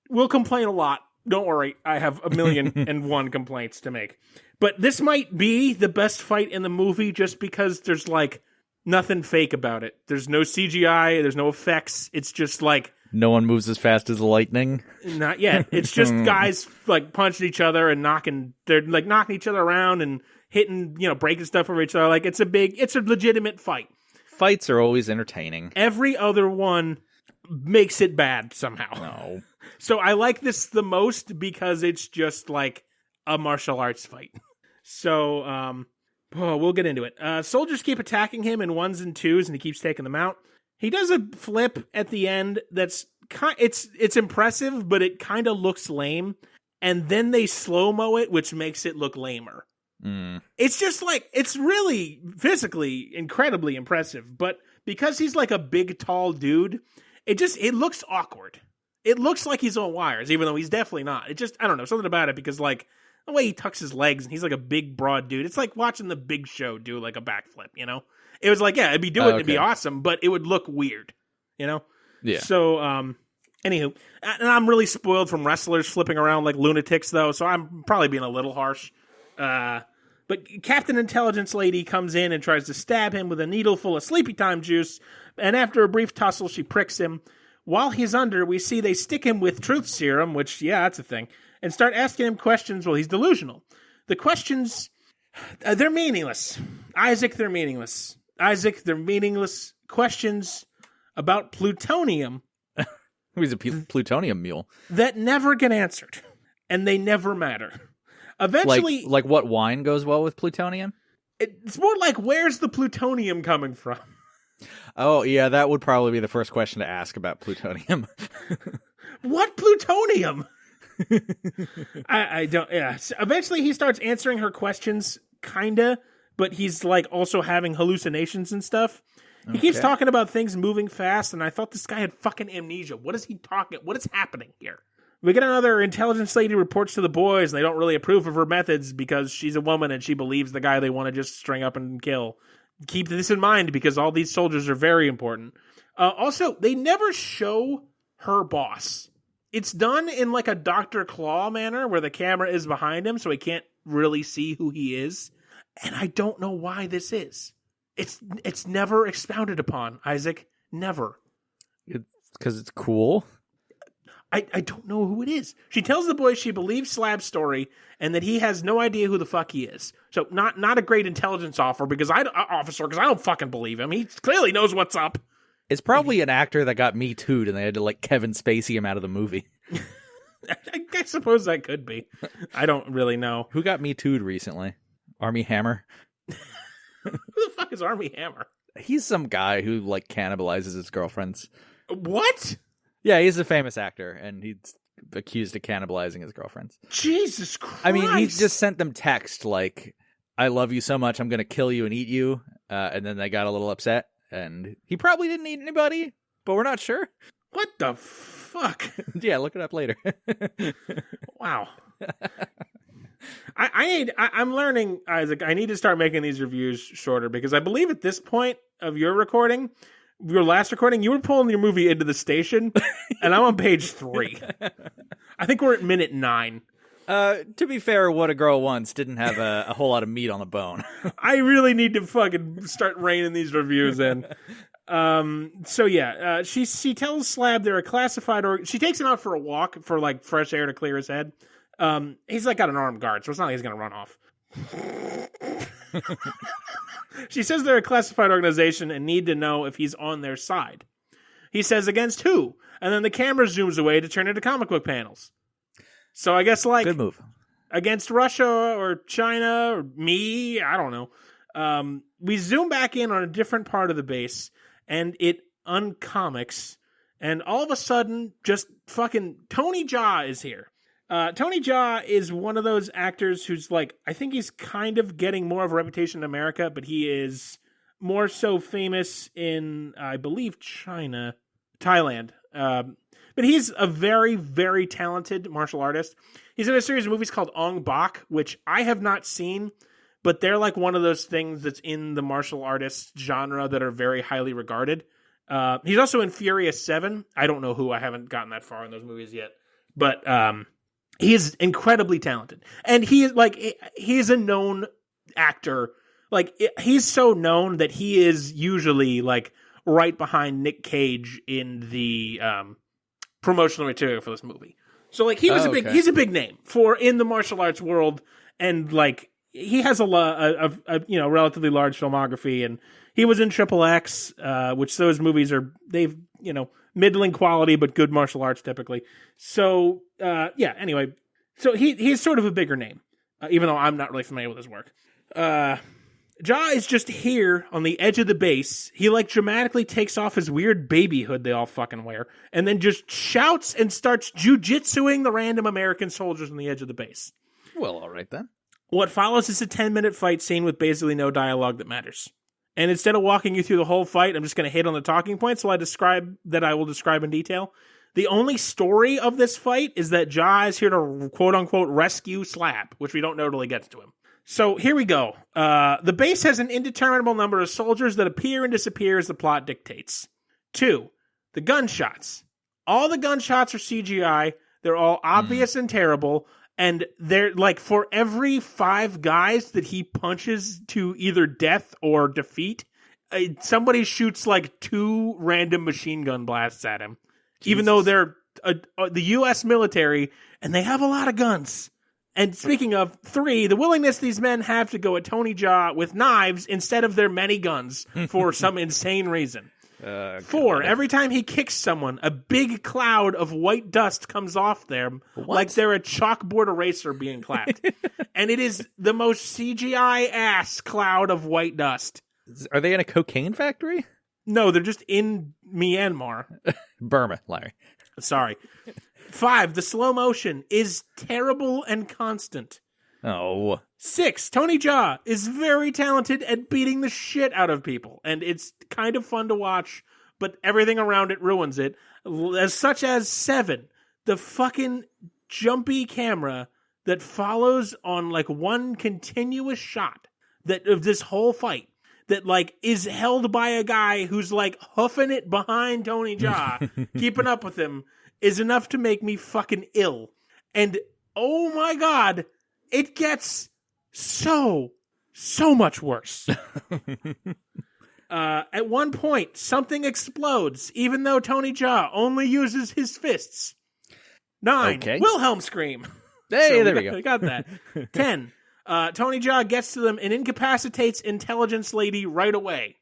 We'll complain a lot. Don't worry. I have 1,000,001 complaints to make. But this might be the best fight in the movie just because there's, like, nothing fake about it. There's no CGI. There's no effects. It's just, like... No one moves as fast as lightning? Not yet. It's just guys like punching each other and knocking each other around and hitting, you know, breaking stuff over each other. Like it's a legitimate fight. Fights are always entertaining. Every other one makes it bad somehow. No. So I like this the most because it's just like a martial arts fight. So, we'll get into it. Soldiers keep attacking him in ones and twos and he keeps taking them out. He does a flip at the end that's it's impressive, but it kind of looks lame. And then they slow-mo it, which makes it look lamer. It's just like, it's really physically incredibly impressive. But because he's like a big, tall dude, it looks awkward. It looks like he's on wires, even though he's definitely not. It just, I don't know, something about it because like the way he tucks his legs and he's like a big, broad dude. It's like watching the Big Show do like a backflip, you know? It was like, yeah, it'd be awesome, but it would look weird, you know? Yeah. So, anywho, and I'm really spoiled from wrestlers flipping around like lunatics, though, so I'm probably being a little harsh. But Captain Intelligence Lady comes in and tries to stab him with a needle full of sleepy time juice, and after a brief tussle, she pricks him While he's under, we see they stick him with truth serum, which, yeah, that's a thing, and start asking him questions while he's delusional. The questions, they're meaningless. Isaac, they're meaningless. Isaac, they're meaningless questions about plutonium. He's a plutonium mule. That never get answered, and they never matter. Eventually... Like what wine goes well with plutonium? It's more like, where's the plutonium coming from? Oh, yeah, that would probably be the first question to ask about plutonium. What plutonium? I don't, yeah. So eventually he starts answering her questions, kinda, but he's like also having hallucinations and stuff. He keeps talking about things moving fast, and I thought this guy had fucking amnesia. What is he talking? What is happening here? We get another intelligence lady reports to the boys, and they don't really approve of her methods because she's a woman and she believes the guy they want to just string up and kill. Keep this in mind because all these soldiers are very important. Also, they never show her boss. It's done in like a Dr. Claw manner where the camera is behind him so he can't really see who he is. And I don't know why this is. It's never expounded upon, Isaac. Never. It's because it's cool. I don't know who it is. She tells the boys she believes Slab's story and that he has no idea who the fuck he is. So not a great intelligence officer because I don't fucking believe him. He clearly knows what's up. It's probably an actor that got Me Too'd and they had to like Kevin Spacey him out of the movie. I suppose that could be. I don't really know. Who got Me Too'd recently? Army Hammer? Who the fuck is Army Hammer? He's some guy who like cannibalizes his girlfriends. What? Yeah, he's a famous actor, and he's accused of cannibalizing his girlfriends. Jesus Christ. I mean, he just sent them text like, I love you so much, I'm going to kill you and eat you. And then they got a little upset, and he probably didn't eat anybody, but we're not sure. What the fuck? Yeah, look it up later. Wow. I'm learning, Isaac, I need to start making these reviews shorter because I believe at this point of your last recording, you were pulling your movie into the station, and I'm on page 3. I think we're at minute 9. To be fair, What a Girl Wants didn't have a whole lot of meat on the bone. I really need to fucking start reining these reviews in. So yeah, she tells Slab they're a classified she takes him out for a walk for like fresh air to clear his head. He's like got an armed guard, so it's not like he's gonna run off. She says they're a classified organization and need to know if he's on their side. He says against who? And then the camera zooms away to turn into comic book panels. So I guess like good move. Against Russia or China or me, I don't know. We zoom back in on a different part of the base and it uncomics and all of a sudden just fucking Tony Jaa is here. Tony Jaa is one of those actors who's like, I think he's kind of getting more of a reputation in America, but he is more so famous in, I believe, Thailand. But he's a very, very talented martial artist. He's in a series of movies called Ong Bak, which I have not seen, but they're like one of those things that's in the martial artist genre that are very highly regarded. He's also in Furious 7. I don't know who. I haven't gotten that far in those movies yet. But he is incredibly talented. And he is a known actor. Like, he's so known that he is usually like right behind Nic Cage in the promotional material for this movie. So like he's a big name in the martial arts world, and like he has a relatively large filmography, and he was in Triple X, which those movies they've middling quality but good martial arts typically. So anyway, so he's sort of a bigger name, even though I'm not really familiar with his work. Jaa is just here on the edge of the base. He like dramatically takes off his weird baby hood they all fucking wear, and then just shouts and starts jujitsuing the random American soldiers on the edge of the base. Well, all right then. What follows is a 10-minute fight scene with basically no dialogue that matters. And instead of walking you through the whole fight, I'm just going to hit on the talking points I will describe in detail. The only story of this fight is that Jaa is here to quote-unquote rescue Slab, which we don't know till he gets to him. So here we go. The base has an indeterminable number of soldiers that appear and disappear as the plot dictates. 2, the gunshots. All the gunshots are CGI. They're all obvious and terrible. And they're like, for every 5 guys that he punches to either death or defeat, somebody shoots like 2 random machine gun blasts at him. even though they're the U.S. military and they have a lot of guns. And speaking of, 3, the willingness these men have to go at Tony Jaa with knives instead of their many guns for some insane reason. 4, every time he kicks someone, a big cloud of white dust comes off them like they're a chalkboard eraser being clapped. And it is the most CGI-ass cloud of white dust. Are they in a cocaine factory? No, they're just in Myanmar. Burma, Larry. Sorry. 5, the slow motion is terrible and constant. Oh. 6, Tony Jaa is very talented at beating the shit out of people, and it's kind of fun to watch, but everything around it ruins it. Such as 7, the fucking jumpy camera that follows on like one continuous shot that of this whole fight that like is held by a guy who's like hoofing it behind Tony Jaa, keeping up with him, is enough to make me fucking ill. And oh my god, it gets so much worse. At one point, something explodes, even though Tony Jaa only uses his fists. 9, Okay. Wilhelm scream. Hey, there we go. We got that. 10, Tony Jaa gets to them and incapacitates intelligence lady right away.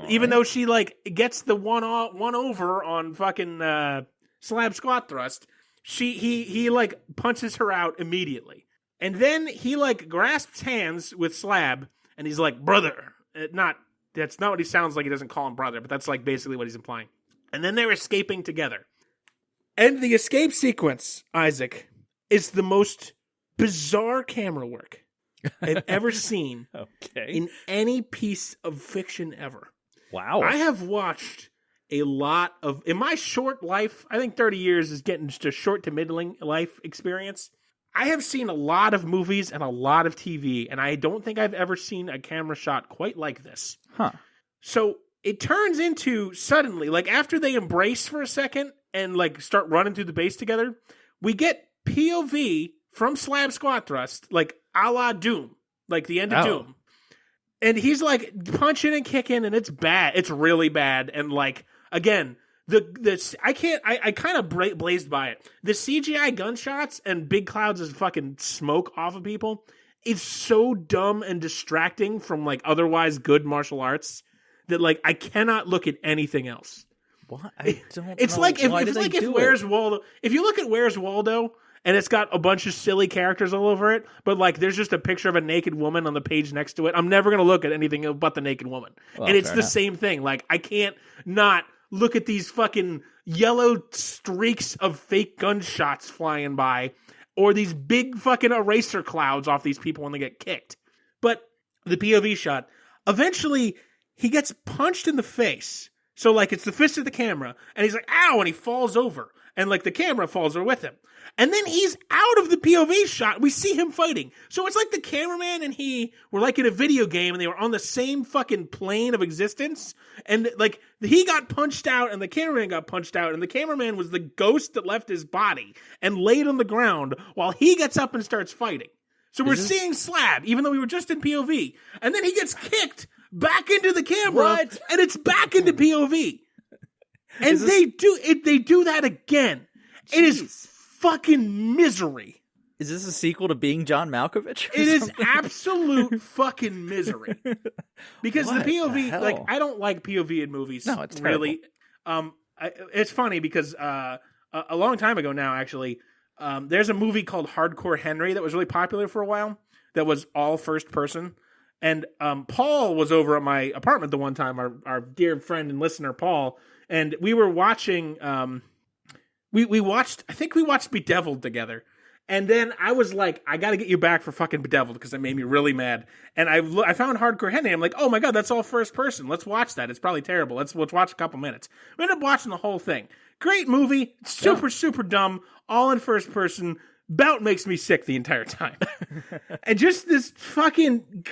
Even though she like gets the one over on fucking slab squat thrust, he like punches her out immediately. And then he like grasps hands with Slab and he's like, brother. That's not what he sounds like. He doesn't call him brother, but that's like basically what he's implying. And then they're escaping together. And the escape sequence, Isaac, is the most bizarre camera work I've ever seen in any piece of fiction ever. Wow. I have watched a lot of, in my short life, I think 30 years is getting just a short to middling life experience. I have seen a lot of movies and a lot of TV, and I don't think I've ever seen a camera shot quite like this. Huh. So it turns into suddenly, like after they embrace for a second and like start running through the base together, we get POV from Slab Squat Thrust, like a la Doom, like the end of Doom. And he's like punching and kicking, and it's bad. It's really bad. And like, again, I kind of blazed by it. The CGI gunshots and big clouds of fucking smoke off of people, it's so dumb and distracting from like otherwise good martial arts that like I cannot look at anything else. What? It's like if Where's Waldo, if you look at Where's Waldo and it's got a bunch of silly characters all over it, but like there's just a picture of a naked woman on the page next to it, I'm never going to look at anything but the naked woman. Well, and it's the same thing. Like I can't not look at these fucking yellow streaks of fake gunshots flying by, or these big fucking eraser clouds off these people when they get kicked. But the POV shot, eventually he gets punched in the face. So like it's the fist of the camera, and he's like, ow, and he falls over. And like the camera falls over with him. And then he's out of the POV shot. We see him fighting. So it's like the cameraman and he were like in a video game and they were on the same fucking plane of existence. And like he got punched out and the cameraman got punched out. And the cameraman was the ghost that left his body and laid on the ground while he gets up and starts fighting. So we're seeing Slab, even though we were just in POV. And then he gets kicked back into the camera. And it's back into POV. And they do that again. Jeez. It is fucking misery. Is this a sequel to Being John Malkovich? It is absolute fucking misery. Because the POV, like, I don't like POV in movies. No, it's really. It's funny because a long time ago now, actually, there's a movie called Hardcore Henry that was really popular for a while. That was all first person. And Paul was over at my apartment the one time. Our dear friend and listener Paul. And we were watching, we watched Bedeviled together. And then I was like, I got to get you back for fucking Bedeviled because that made me really mad. And I found Hardcore Henry. I'm like, oh my God, that's all first person. Let's watch that. It's probably terrible. Let's watch a couple minutes. We ended up watching the whole thing. Great movie. Super dumb. All in first person. Bout makes me sick the entire time. And just this fucking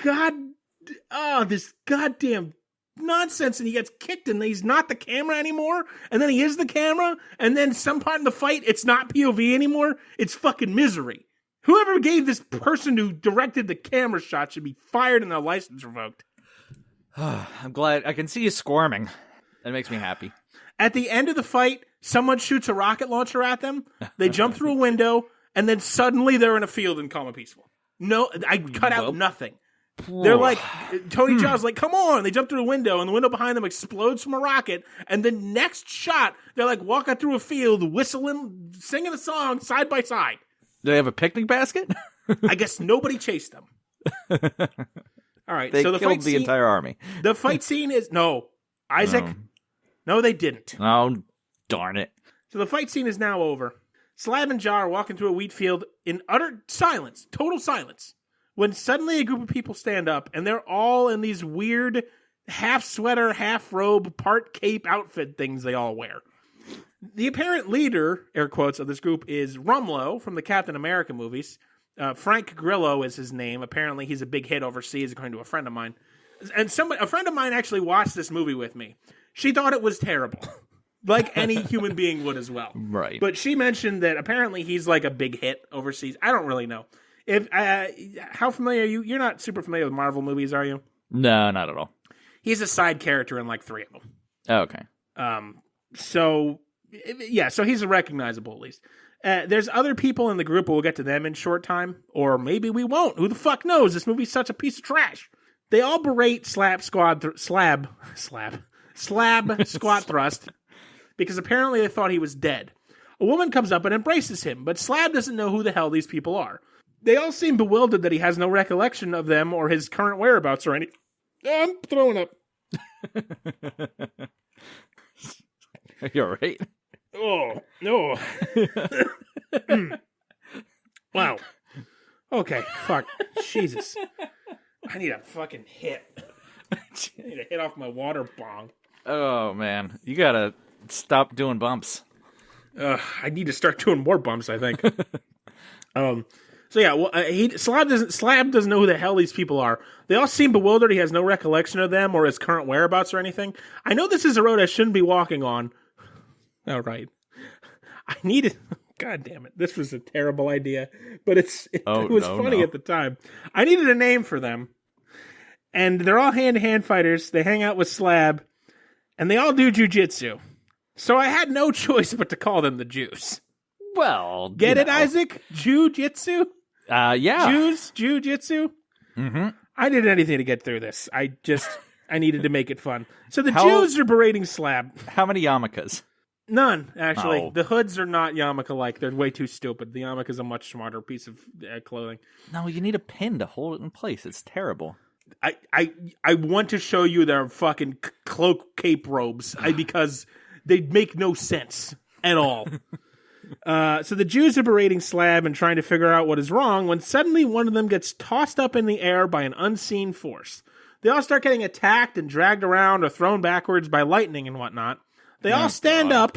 this goddamn nonsense, and he gets kicked and he's not the camera anymore, and then he is the camera, and then some part in the fight it's not POV anymore. It's fucking misery. Whoever gave this person who directed the camera shot should be fired and their license revoked. I'm glad I can see you squirming. That makes me happy. At the end of the fight, Someone shoots a rocket launcher at them. They jump through a window, and then suddenly they're in a field and calm and peaceful. No, I cut out nothing. They're like, Tony Jaa's like, come on. They jump through a window, and the window behind them explodes from a rocket. And the next shot, they're like walking through a field, whistling, singing a song side by side. Do they have a picnic basket? I guess nobody chased them. All right, They so the killed fight the scene, entire army. the fight scene is Isaac. No, they didn't. Oh, darn it. So the fight scene is now over. Slab and Jaa are walking through a wheat field in utter silence, total silence, when suddenly a group of people stand up, and they're all in these weird half sweater, half robe, part cape outfit things they all wear. The apparent leader, air quotes, of this group is Rumlow from the Captain America movies. Frank Grillo is his name. Apparently he's a big hit overseas, according to a friend of mine. And a friend of mine actually watched this movie with me. She thought it was terrible. Like any human being would as well. Right. But she mentioned that apparently he's like a big hit overseas. I don't really know. How familiar are you? You're not super familiar with Marvel movies, are you? No, not at all. He's a side character in like 3 of them. Oh, okay. So he's recognizable at least. There's other people in the group, but we'll get to them in short time. Or maybe we won't. Who the fuck knows? This movie's such a piece of trash. They all berate Slab Squad Squat Thrust because apparently they thought he was dead. A woman comes up and embraces him, but Slab doesn't know who the hell these people are. They all seem bewildered that he has no recollection of them or his current whereabouts or anything. I'm throwing up. Are you all right? Oh, no. Wow. Okay, fuck. Jesus. I need a fucking hit. I need a hit off my water bong. Oh, man. You gotta stop doing bumps. I need to start doing more bumps, I think. Slab doesn't know who the hell these people are. They all seem bewildered. He has no recollection of them or his current whereabouts or anything. I know this is a road I shouldn't be walking on. All right. I needed... God damn it. This was a terrible idea. But it was funny at the time. I needed a name for them. And they're all hand-to-hand fighters. They hang out with Slab. And they all do Jiu Jitsu. So I had no choice but to call them the Jews. Well, Get it, Isaac? Jiu Jitsu? Yeah. Jews? Jiu Jitsu? Mm-hmm. I did anything to get through this. I needed to make it fun. So the Jews are berating Slab. How many yarmulkes? None, actually. Oh. The hoods are not yarmulke-like. They're way too stupid. The yarmulke is a much smarter piece of clothing. No, you need a pin to hold it in place. It's terrible. I want to show you their fucking cloak cape robes because they make no sense at all. So the Jews are berating Slab and trying to figure out what is wrong when suddenly one of them gets tossed up in the air by an unseen force. They all start getting attacked and dragged around or thrown backwards by lightning and whatnot. They all stand up.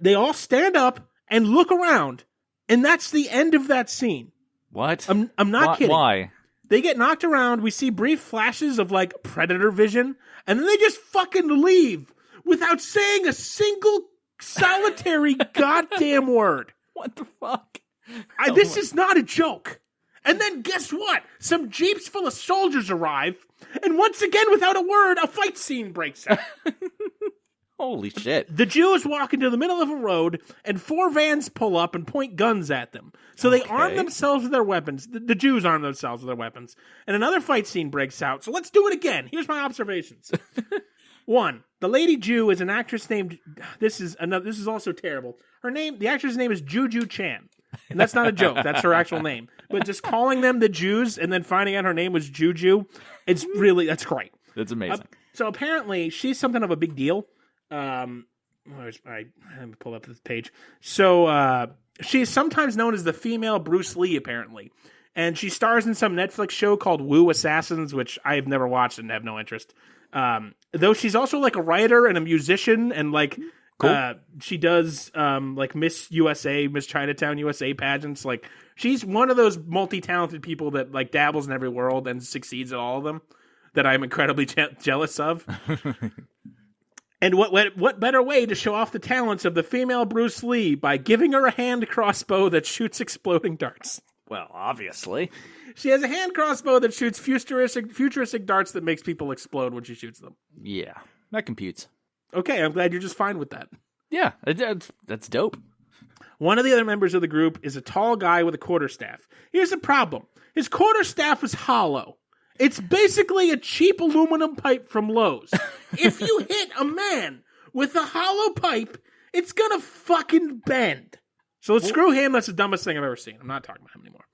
They all stand up and look around, and that's the end of that scene. What? I'm not kidding. Why? They get knocked around. We see brief flashes of like predator vision, and then they just fucking leave without saying a single solitary goddamn word. What the fuck? This is not a joke. And then guess what? Some jeeps full of soldiers arrive, and once again, without a word, a fight scene breaks out. Holy shit. The Jews walk into the middle of a road, and 4 vans pull up and point guns at them. So they arm themselves with their weapons. The Jews arm themselves with their weapons. And another fight scene breaks out. So let's do it again. Here's my observations. 1, the lady Jew is an actress named... This is also terrible. The actress' name is Juju Chan. And that's not a joke. That's her actual name. But just calling them the Jews and then finding out her name was Juju, that's great. That's amazing. So apparently, she's something of a big deal. Let me pull up this page. So she is sometimes known as the female Bruce Lee, apparently. And she stars in some Netflix show called Woo Assassins, which I have never watched and have no interest. Though she's also like a writer and a musician and like... Cool. She does like Miss USA, Miss Chinatown USA pageants. Like she's one of those multi-talented people that like dabbles in every world and succeeds at all of them that I'm incredibly jealous of. And what better way to show off the talents of the female Bruce Lee by giving her a hand crossbow that shoots exploding darts? Well, obviously. She has a hand crossbow that shoots futuristic darts that makes people explode when she shoots them. Yeah, that computes. Okay, I'm glad you're just fine with that. Yeah, that's dope. One of the other members of the group is a tall guy with a quarterstaff. Here's the problem. His quarterstaff is hollow. It's basically a cheap aluminum pipe from Lowe's. If you hit a man with a hollow pipe, it's gonna fucking bend. So screw him. That's the dumbest thing I've ever seen. I'm not talking about him anymore.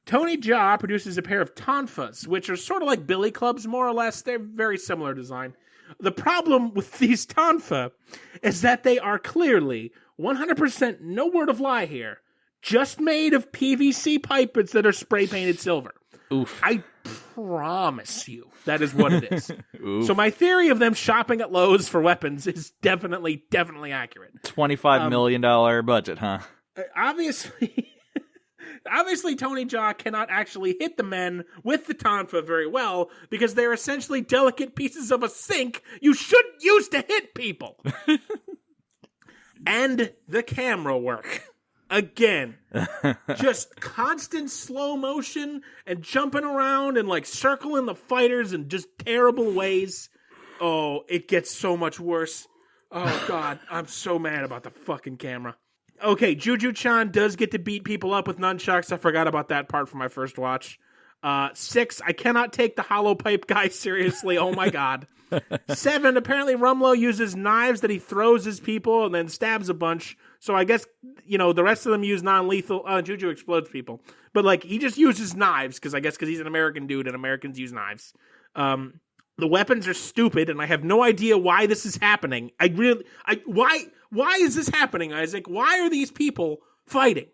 Tony Jaa produces a pair of tonfas, which are sort of like billy clubs, more or less. They're very similar design. The problem with these tonfa is that they are clearly 100%, no word of lie here, just made of PVC pipets that are spray painted silver. Oof. I promise you that is what it is. Oof. So my theory of them shopping at Lowe's for weapons is definitely accurate. $25 million budget, huh? Obviously, Tony Jaa cannot actually hit the men with the tonfa very well because they're essentially delicate pieces of a sink you shouldn't use to hit people. And the camera work. Again, just constant slow motion and jumping around and like circling the fighters in just terrible ways. Oh, it gets so much worse. Oh, God, I'm so mad about the fucking camera. Okay, Juju-chan does get to beat people up with nunchucks. I forgot about that part from my first watch. 6, I cannot take the hollow pipe guy seriously. Oh my God. 7, apparently Rumlow uses knives that he throws his people and then stabs a bunch. So I guess, the rest of them use non-lethal. Juju explodes people. But like, he just uses knives because he's an American dude and Americans use knives. The weapons are stupid and I have no idea why this is happening. Why is this happening, Isaac? Why are these people fighting?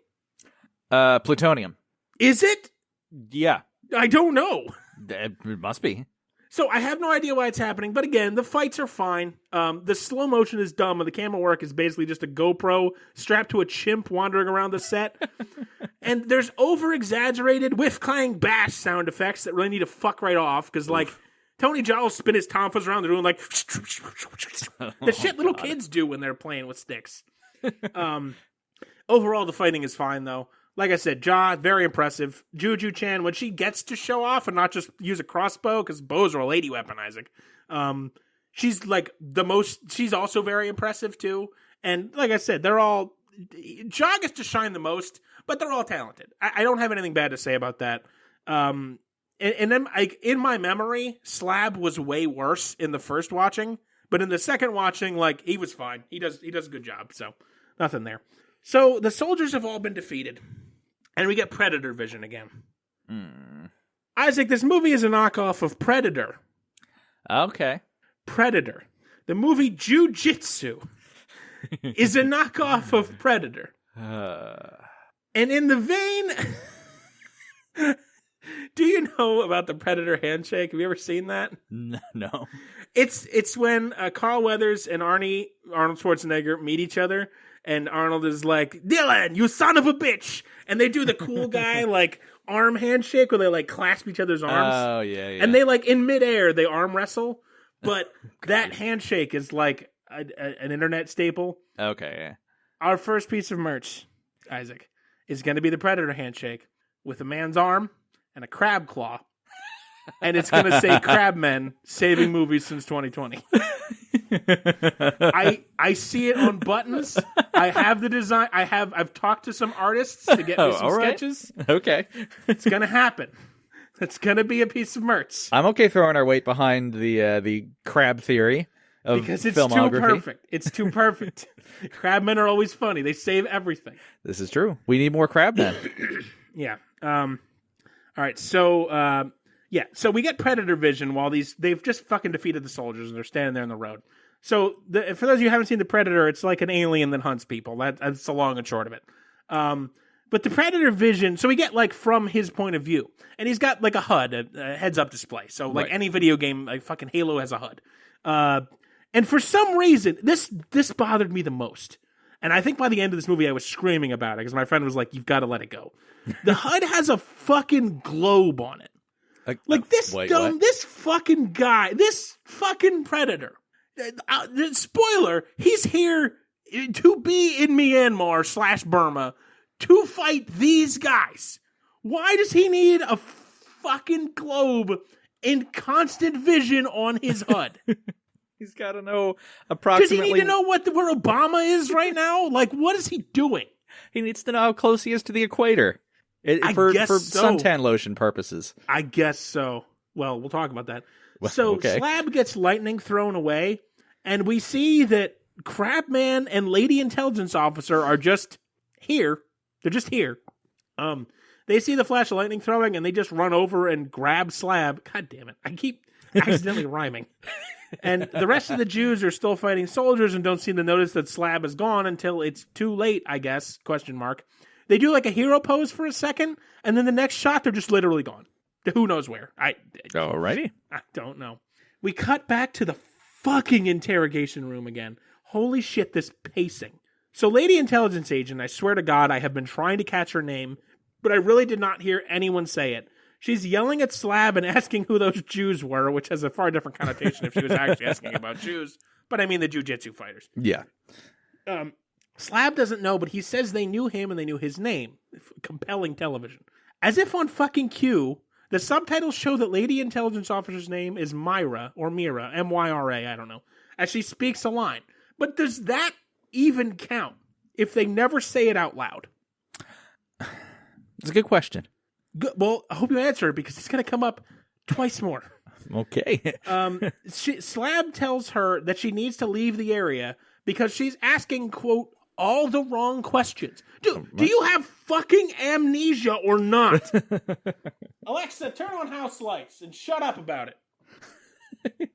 Plutonium. Is it? Yeah. I don't know. It must be. So I have no idea why it's happening, but again, the fights are fine. The slow motion is dumb, and the camera work is basically just a GoPro strapped to a chimp wandering around the set. And there's over-exaggerated whiff-clang bash sound effects that really need to fuck right off, because, Tony Jaa will spin his tonfas around the room like the shit little kids do when they're playing with sticks. Overall, the fighting is fine, though. Like I said, Jaa, very impressive. Juju-chan, when she gets to show off and not just use a crossbow, because bows are a lady weapon, Isaac, she's she's also very impressive, too. And like I said, Jaa gets to shine the most, but they're all talented. I don't have anything bad to say about that. And then, in my memory, Slab was way worse in the first watching, but in the second watching, he was fine. He does a good job, so nothing there. So the soldiers have all been defeated, and we get Predator vision again. Isaac, this movie is a knockoff of Predator. Okay. Predator. The movie Jiu Jitsu is a knockoff of Predator. And in the vein... Do you know about the Predator handshake? Have you ever seen that? No. It's when Carl Weathers and Arnold Schwarzenegger meet each other, and Arnold is like, "Dylan, you son of a bitch!" And they do the cool guy arm handshake where they clasp each other's arms. Oh yeah. And they in midair they arm wrestle, but that handshake is an internet staple. Okay. Yeah. Our first piece of merch, Isaac, is going to be the Predator handshake with a man's arm and a crab claw, and it's going to say Crabmen saving movies since 2020. I see it on buttons. I have the design. I've talked to some artists to get me some sketches. Okay. It's going to happen. It's going to be a piece of merch. I'm okay throwing our weight behind the crab theory of because it's filmography. Too perfect. It's too perfect. Crabmen are always funny. They save everything. This is true. We need more crabmen. Yeah. All right, so so we get Predator vision while they've just fucking defeated the soldiers and they're standing there in the road. So for those of you who haven't seen the Predator, it's like an alien that hunts people. That's the long and short of it. But the Predator vision, so we get from his point of view, and he's got a HUD, a heads-up display. So right. Any video game, fucking Halo has a HUD. And for some reason, this bothered me the most. And I think by the end of this movie, I was screaming about it because my friend was like, "You've got to let it go." The HUD has a fucking globe on it. This fucking guy, this fucking Predator. Spoiler, he's here to be in Myanmar / Burma to fight these guys. Why does he need a fucking globe in constant vision on his HUD? He's got to know Does approximately. he need to know where Obama is right now? Like, what is he doing? He needs to know how close he is to the equator. For guess so. suntan lotion purposes. I guess so. Well, we'll talk about that. Well, So okay. Slab gets lightning thrown away, and we see that Crabman and Lady Intelligence Officer are just here. They're just here. They see the flash of lightning throwing, and they just run over and grab Slab. God damn it. I keep accidentally rhyming. And the rest of the Jews are still fighting soldiers and don't seem to notice that Slab is gone until it's too late, I guess, ? They do like a hero pose for a second, and then the next shot, they're just literally gone. Who knows where? Alrighty. I don't know. We cut back to the fucking interrogation room again. Holy shit, this pacing. So Lady Intelligence Agent, I swear to God, I have been trying to catch her name, but I really did not hear anyone say it. She's yelling at Slab and asking who those Jews were, which has a far different connotation if she was actually asking about Jews. But I mean the Jiu Jitsu fighters. Yeah. Slab doesn't know, but he says they knew him and they knew his name. Compelling television. As if on fucking cue, the subtitles show that Lady Intelligence Officer's name is Myra, or Mira, M-Y-R-A, I don't know, as she speaks a line. But does that even count if they never say it out loud? It's a good question. Good. Well, I hope you answer it because it's going to come up twice more. Okay. Slab tells her that she needs to leave the area because she's asking, quote, all the wrong questions. Do you have fucking amnesia or not? Alexa, turn on house lights and shut up about it.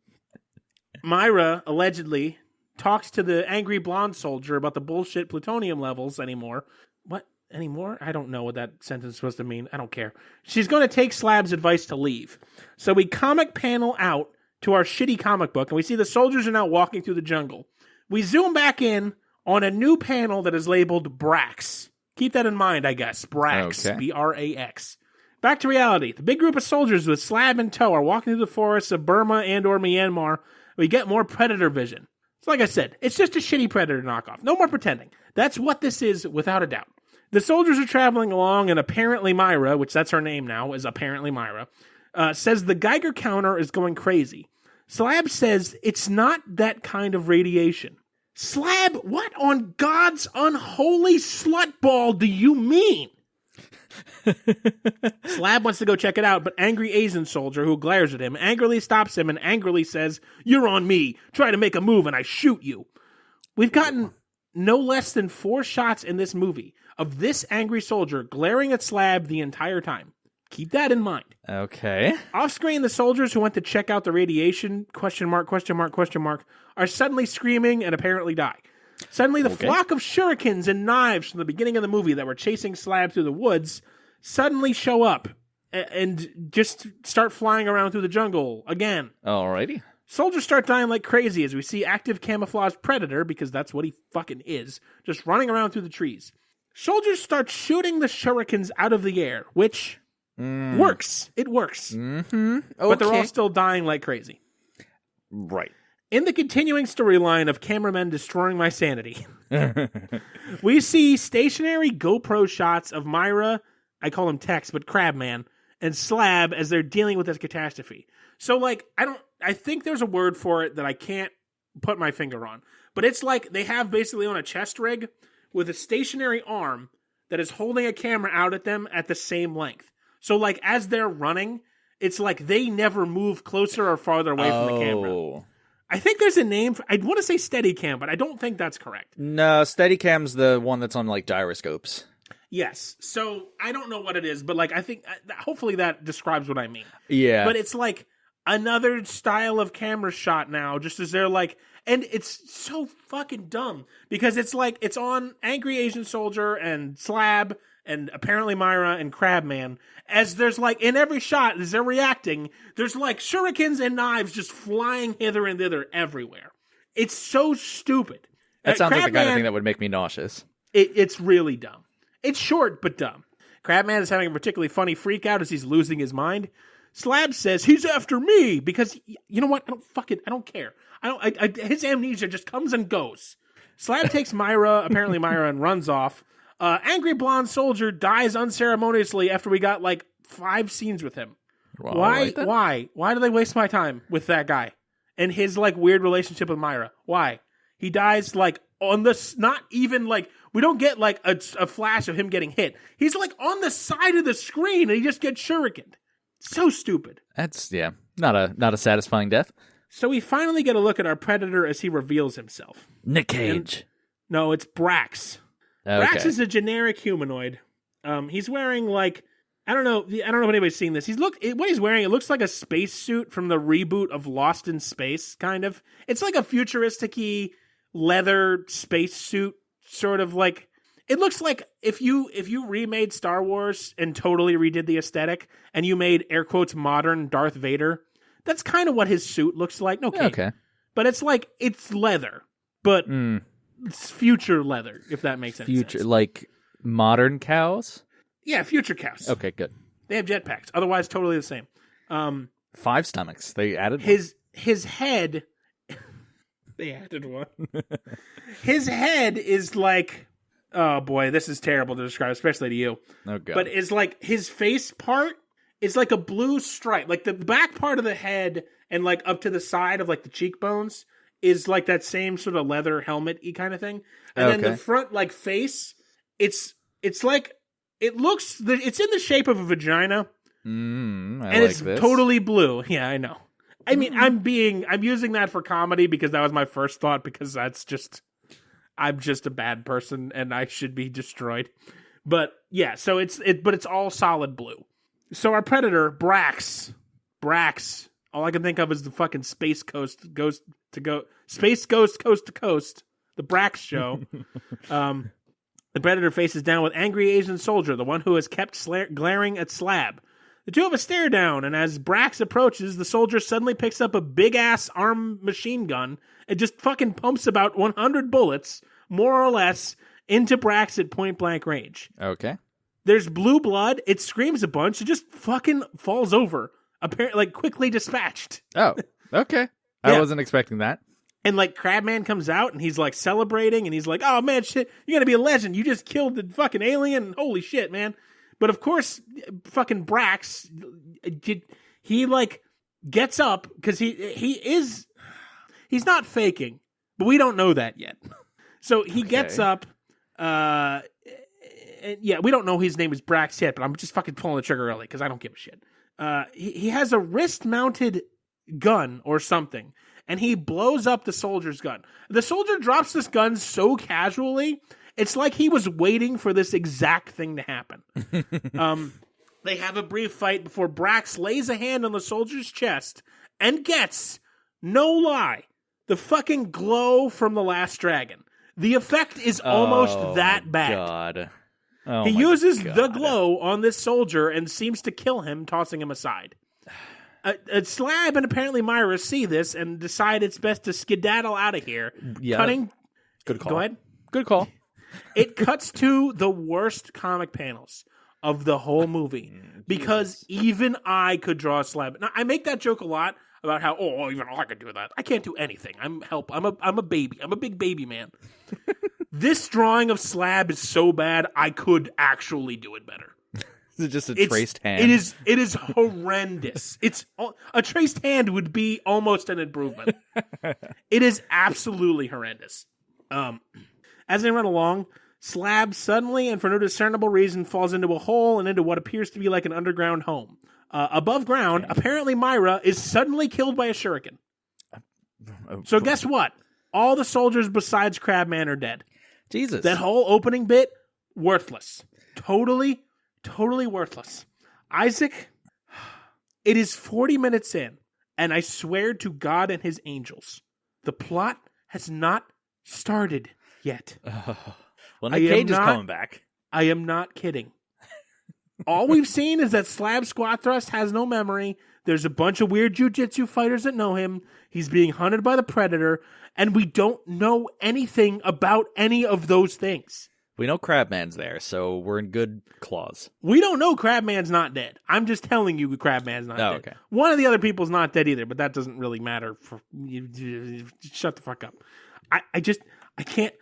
Myra, allegedly, talks to the angry blonde soldier about the bullshit plutonium levels anymore. What? Anymore? I don't know what that sentence is supposed to mean. I don't care. She's going to take Slab's advice to leave. So we comic panel out to our shitty comic book, and we see the soldiers are now walking through the jungle. We zoom back in on a new panel that is labeled Brax. Keep that in mind, I guess. Brax. Okay. B-R-A-X. Back to reality. The big group of soldiers with Slab in tow are walking through the forests of Burma and or Myanmar. We get more Predator vision. So like I said, it's just a shitty Predator knockoff. No more pretending. That's what this is, without a doubt. The soldiers are traveling along, and apparently Myra, which that's her name now, is apparently Myra, says the Geiger counter is going crazy. Slab says it's not that kind of radiation. Slab, what on God's unholy slut ball do you mean? Slab wants to go check it out, but angry Asian soldier who glares at him angrily stops him and angrily says, "You're on me. Try to make a move and I shoot you." We've gotten no less than 4 shots in this movie of this angry soldier glaring at Slab the entire time. Keep that in mind. Okay. Off screen, the soldiers who went to check out the radiation, are suddenly screaming and apparently die. Suddenly, the flock of shurikens and knives from the beginning of the movie that were chasing Slab through the woods suddenly show up and just start flying around through the jungle again. Alrighty. Soldiers start dying like crazy as we see active camouflage Predator, because that's what he fucking is, just running around through the trees. Soldiers start shooting the shurikens out of the air, which works. It works. Mm-hmm. Okay. But they're all still dying like crazy. Right. In the continuing storyline of cameramen destroying my sanity, we see stationary GoPro shots of Myra, I call him Tex, but Crabman, and Slab as they're dealing with this catastrophe. So, like, I think there's a word for it that I can't put my finger on. But it's like they have basically on a chest rig with a stationary arm that is holding a camera out at them at the same length. So, like, as they're running, it's like they never move closer or farther away from the camera. I think there's a name for, I want to say Steadicam, but I don't think that's correct. No, Steadicam's the one that's on, like, gyroscopes. Yes. So, I don't know what it is, but, like, I think, hopefully that describes what I mean. Yeah. But it's like another style of camera shot now, just as they're like, and it's so fucking dumb, because it's like, it's on Angry Asian Soldier and Slab and apparently Myra and Crabman, as there's like, in every shot, as they're reacting, there's like shurikens and knives just flying hither and thither everywhere. It's so stupid. That sounds like the kind of Crabman, thing that would make me nauseous. It's really dumb. It's short, but dumb. Crabman is having a particularly funny freak out as he's losing his mind. Slab says, "He's after me," because, you know what? I don't care. His amnesia just comes and goes. Slab takes apparently Myra, and runs off. Angry blonde soldier dies unceremoniously after we got like 5 scenes with him. Well, Why do they waste my time with that guy? and his like weird relationship with Myra. Why? He dies like on the not even like we don't get like a flash of him getting hit. He's like on the side of the screen and he just gets shurikened. So stupid. That's not a satisfying death. So we finally get a look at our Predator as he reveals himself. Nic Cage. No, it's Brax. Okay. Brax is a generic humanoid. He's wearing like I don't know if anybody's seen this. What he's wearing, it looks like a spacesuit from the reboot of Lost in Space, kind of. It's like a futuristic-y leather spacesuit, sort of like. It looks like if you remade Star Wars and totally redid the aesthetic, and you made air quotes modern Darth Vader. That's kind of what his suit looks like. Okay. But it's like it's leather, but it's future leather, if that makes any sense. Like modern cows. Yeah, future cows. Okay, good. They have jetpacks. Otherwise, totally the same. 5 stomachs. They added his head. They added one. His head is like, oh boy, this is terrible to describe, especially to you. Oh god. But it's like his face part is like a blue stripe, like the back part of the head and like up to the side of like the cheekbones is like that same sort of leather helmet-y kind of thing. And then the front like face, it's like. It's in the shape of a vagina, and it's totally blue. Yeah, I know. I mean, I'm using that for comedy because that was my first thought because I'm just a bad person and I should be destroyed. But yeah, so it's all solid blue. So our Predator, Brax, all I can think of is the fucking Space Ghost Coast to Coast, the Brax show. The Predator faces down with angry Asian soldier, the one who has kept glaring at Slab. The two of us stare down, and as Brax approaches, the soldier suddenly picks up a big-ass arm machine gun and just fucking pumps about 100 bullets, more or less, into Brax at point-blank range. Okay. There's blue blood, it screams a bunch, it just fucking falls over, apparently, like, quickly dispatched. Oh, okay. Yeah. I wasn't expecting that. And, like, Crabman comes out, and he's, like, celebrating, and he's like, oh, man, shit, you're gonna be a legend. You just killed the fucking alien. Holy shit, man. But, of course, fucking Brax, he, like, gets up, because he's not faking, but we don't know that yet. So he gets up, and, yeah, we don't know his name is Brax yet, but I'm just fucking pulling the trigger early, because I don't give a shit. He has a wrist-mounted gun or something, and he blows up the soldier's gun. The soldier drops this gun so casually, it's like he was waiting for this exact thing to happen. They have a brief fight before Brax lays a hand on the soldier's chest and gets, no lie, the fucking glow from The Last Dragon. The effect is almost that bad. God. He uses the glow on this soldier and seems to kill him, tossing him aside. Slab and apparently Myra see this and decide it's best to skedaddle out of here. Yeah. Good call. Go ahead. Good call. It cuts to the worst comic panels of the whole movie because even I could draw a Slab. Now, I make that joke a lot about how even I could do that. I can't do anything. I'm a baby. I'm a big baby man. This drawing of Slab is so bad I could actually do it better. Is it just a traced hand? It is horrendous. A traced hand would be almost an improvement. It is absolutely horrendous. As they run along, Slab suddenly and for no discernible reason falls into a hole and into what appears to be like an underground home. Above ground, apparently Myra is suddenly killed by a shuriken. So guess what? All the soldiers besides Crabman are dead. Jesus. That whole opening bit, worthless. Totally worthless. Isaac, it is 40 minutes in, and I swear to God and his angels, the plot has not started yet. Well, Nic Cage is coming back. I am not kidding. All we've seen is that Slab Squat Thrust has no memory. There's a bunch of weird Jiu Jitsu fighters that know him. He's being hunted by the Predator, and we don't know anything about any of those things. We know Crabman's there, so we're in good claws. We don't know Crabman's not dead. I'm just telling you Crabman's not dead. Okay. One of the other people's not dead either, but that doesn't really matter. Shut the fuck up. I can't.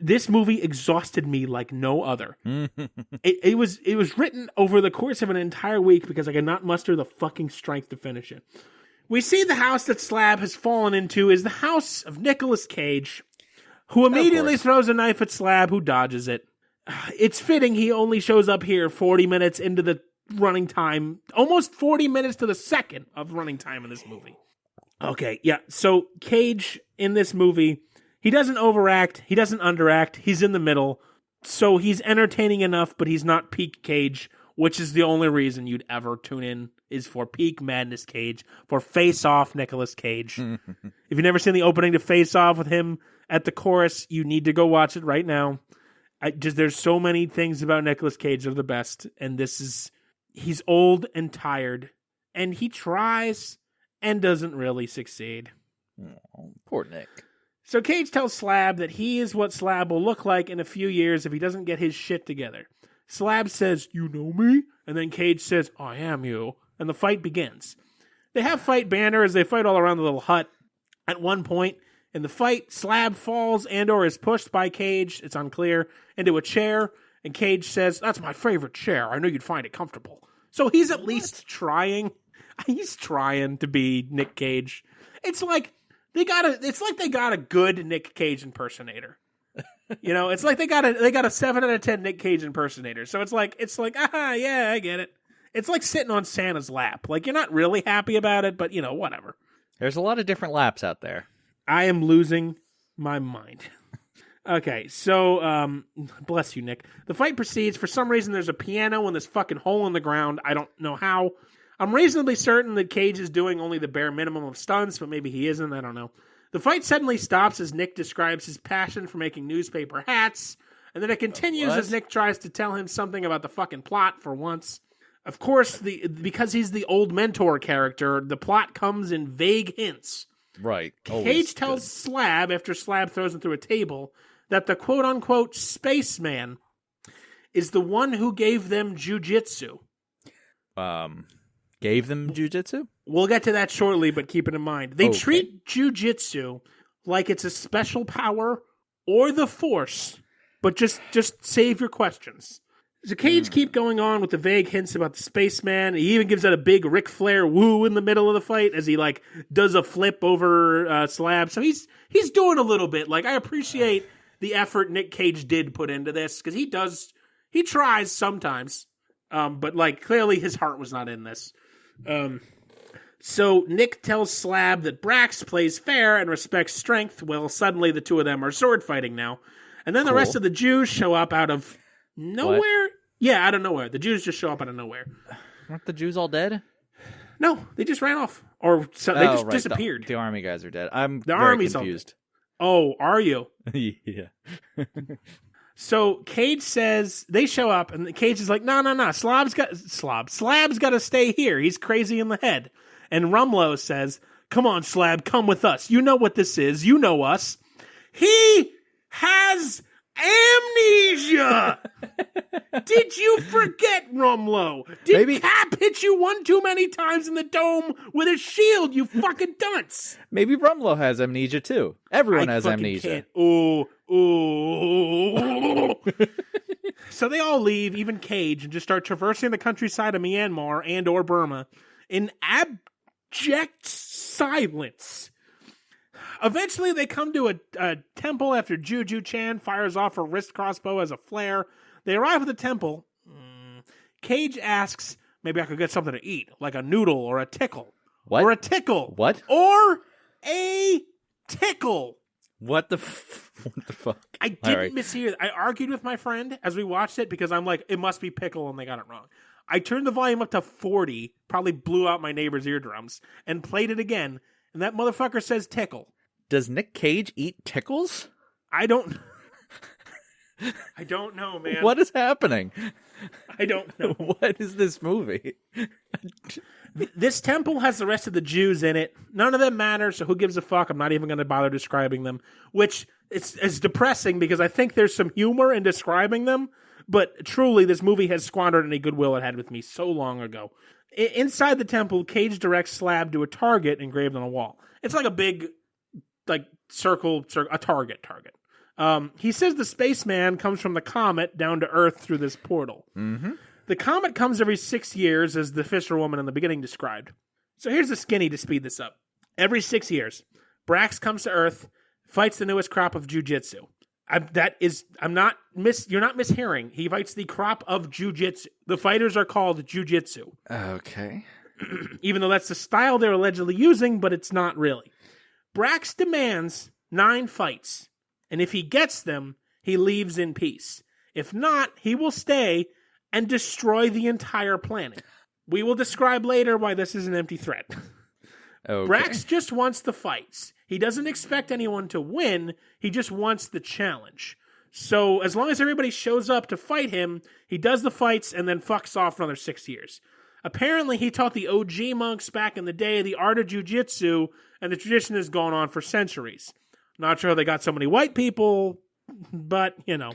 This movie exhausted me like no other. It was written over the course of an entire week because I could not muster the fucking strength to finish it. We see the house that Slab has fallen into is the house of Nicolas Cage, who immediately throws a knife at Slab, who dodges it. It's fitting he only shows up here 40 minutes into the running time, almost 40 minutes to the second of running time in this movie. Okay, yeah, so Cage in this movie, he doesn't overact, he doesn't underact, he's in the middle, so he's entertaining enough, but he's not peak Cage, which is the only reason you'd ever tune in, is for peak Madness Cage, for Face Off Nicolas Cage. If you've never seen the opening to Face Off with him at the chorus, you need to go watch it right now. There's so many things about Nicolas Cage that are the best, and he's old and tired, and he tries and doesn't really succeed. Oh, poor Nick. So Cage tells Slab that he is what Slab will look like in a few years if he doesn't get his shit together. Slab says, "You know me?" And then Cage says, "I am you." And the fight begins. They have fight banner as they fight all around the little hut. At one point in the fight, Slab falls and or is pushed by Cage, it's unclear, into a chair. And Cage says, "That's my favorite chair. I know you'd find it comfortable." So he's at least trying. He's trying to be Nic Cage. It's like they got a good Nic Cage impersonator. You know, it's like they got a 7 out of 10 Nic Cage impersonator. So it's like, yeah, I get it. It's like sitting on Santa's lap. Like, you're not really happy about it, but you know, whatever. There's a lot of different laps out there. I am losing my mind. Okay, so, bless you, Nick. The fight proceeds. For some reason, there's a piano in this fucking hole in the ground. I don't know how. I'm reasonably certain that Cage is doing only the bare minimum of stunts, but maybe he isn't. I don't know. The fight suddenly stops as Nick describes his passion for making newspaper hats, and then it continues as Nick tries to tell him something about the fucking plot for once. Of course, because he's the old mentor character, the plot comes in vague hints. Right. Cage tells Slab, after Slab throws him through a table, that the quote-unquote spaceman is the one who gave them Jiu Jitsu. Gave them Jiu Jitsu? We'll get to that shortly, but keep it in mind. They treat Jiu Jitsu like it's a special power or the Force, but just save your questions. So Cage keep going on with the vague hints about the spaceman. He even gives out a big Ric Flair woo in the middle of the fight as he like does a flip over Slab. So he's doing a little bit. Like, I appreciate the effort Nic Cage did put into this, because he tries sometimes, but like clearly his heart was not in this. So Nick tells Slab that Brax plays fair and respects strength. Well, suddenly the two of them are sword fighting now, and then the rest of the Jews show up out of nowhere. What? Yeah, out of nowhere. The Jews just show up out of nowhere. Aren't the Jews all dead? No, they just ran off, or they just disappeared. The army guys are dead. I'm the very army's confused. Oh, are you? Yeah. So Cage says they show up, and Cage is like, no. Slab's got to stay here. He's crazy in the head. And Rumlow says, "Come on, Slab, come with us. You know what this is. You know us." He has amnesia. Did you forget, Rumlow? Did Cap hit you one too many times in the dome with a shield, you fucking dunce? Maybe Rumlow has amnesia too. Everyone has amnesia. Ooh. So they all leave, even Cage, and just start traversing the countryside of Myanmar and or Burma in abject silence. Eventually, they come to a temple after Juju Chan fires off her wrist crossbow as a flare. They arrive at the temple. Cage asks, "Maybe I could get something to eat, like a noodle or a tickle." What? Or a tickle. What? Or a tickle. What the fuck? I didn't mishear. I argued with my friend as we watched it because I'm like, it must be pickle, and they got it wrong. I turned the volume up to 40, probably blew out my neighbor's eardrums, and played it again, and that motherfucker says tickle. Does Nic Cage eat tickles? I don't know, man. What is happening? I don't know. What is this movie? This temple has the rest of the Jews in it. None of them matter, so who gives a fuck? I'm not even going to bother describing them, which is depressing because I think there's some humor in describing them, but truly this movie has squandered any goodwill it had with me so long ago. Inside the temple, Cage directs Slab to a target engraved on a wall. It's like a big circle, a target. He says the spaceman comes from the comet down to Earth through this portal. Mm-hmm. The comet comes every 6 years, as the fisherwoman in the beginning described. So here's the skinny to speed this up. Every 6 years, Brax comes to Earth, fights the newest crop of Jiu Jitsu. You're not mishearing. He fights the crop of Jiu Jitsu. The fighters are called Jiu Jitsu. Okay. Even though that's the style they're allegedly using, but it's not really. Brax demands 9 fights, and if he gets them, he leaves in peace. If not, he will stay and destroy the entire planet. We will describe later why this is an empty threat. Okay. Brax just wants the fights. He doesn't expect anyone to win. He just wants the challenge. So as long as everybody shows up to fight him, he does the fights and then fucks off for another 6 years. Apparently, he taught the OG monks back in the day the art of jiu-jitsu, and the tradition has gone on for centuries. Not sure how they got so many white people, but, you know.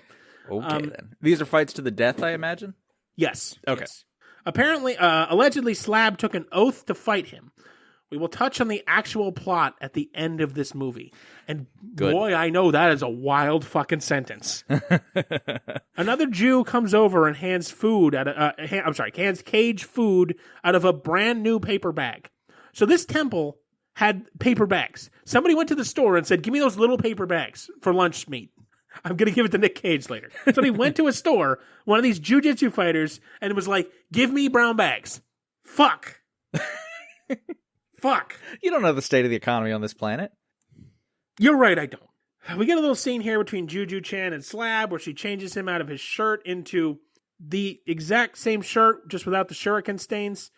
Okay, then. These are fights to the death, I imagine? Yes. Okay. Yes. Apparently, allegedly, Slab took an oath to fight him. We will touch on the actual plot at the end of this movie. And Good. Boy, I know that is a wild fucking sentence. Another Jew comes over and hands Cage food out of a brand new paper bag. So this temple had paper bags. Somebody went to the store and said, "Give me those little paper bags for lunch meat. I'm going to give it to Nic Cage later." So he went to a store, one of these jiu-jitsu fighters, and was like, "Give me brown bags." Fuck. Fuck. You don't know the state of the economy on this planet. You're right, I don't. We get a little scene here between Juju Chan and Slab where she changes him out of his shirt into the exact same shirt, just without the shuriken stains.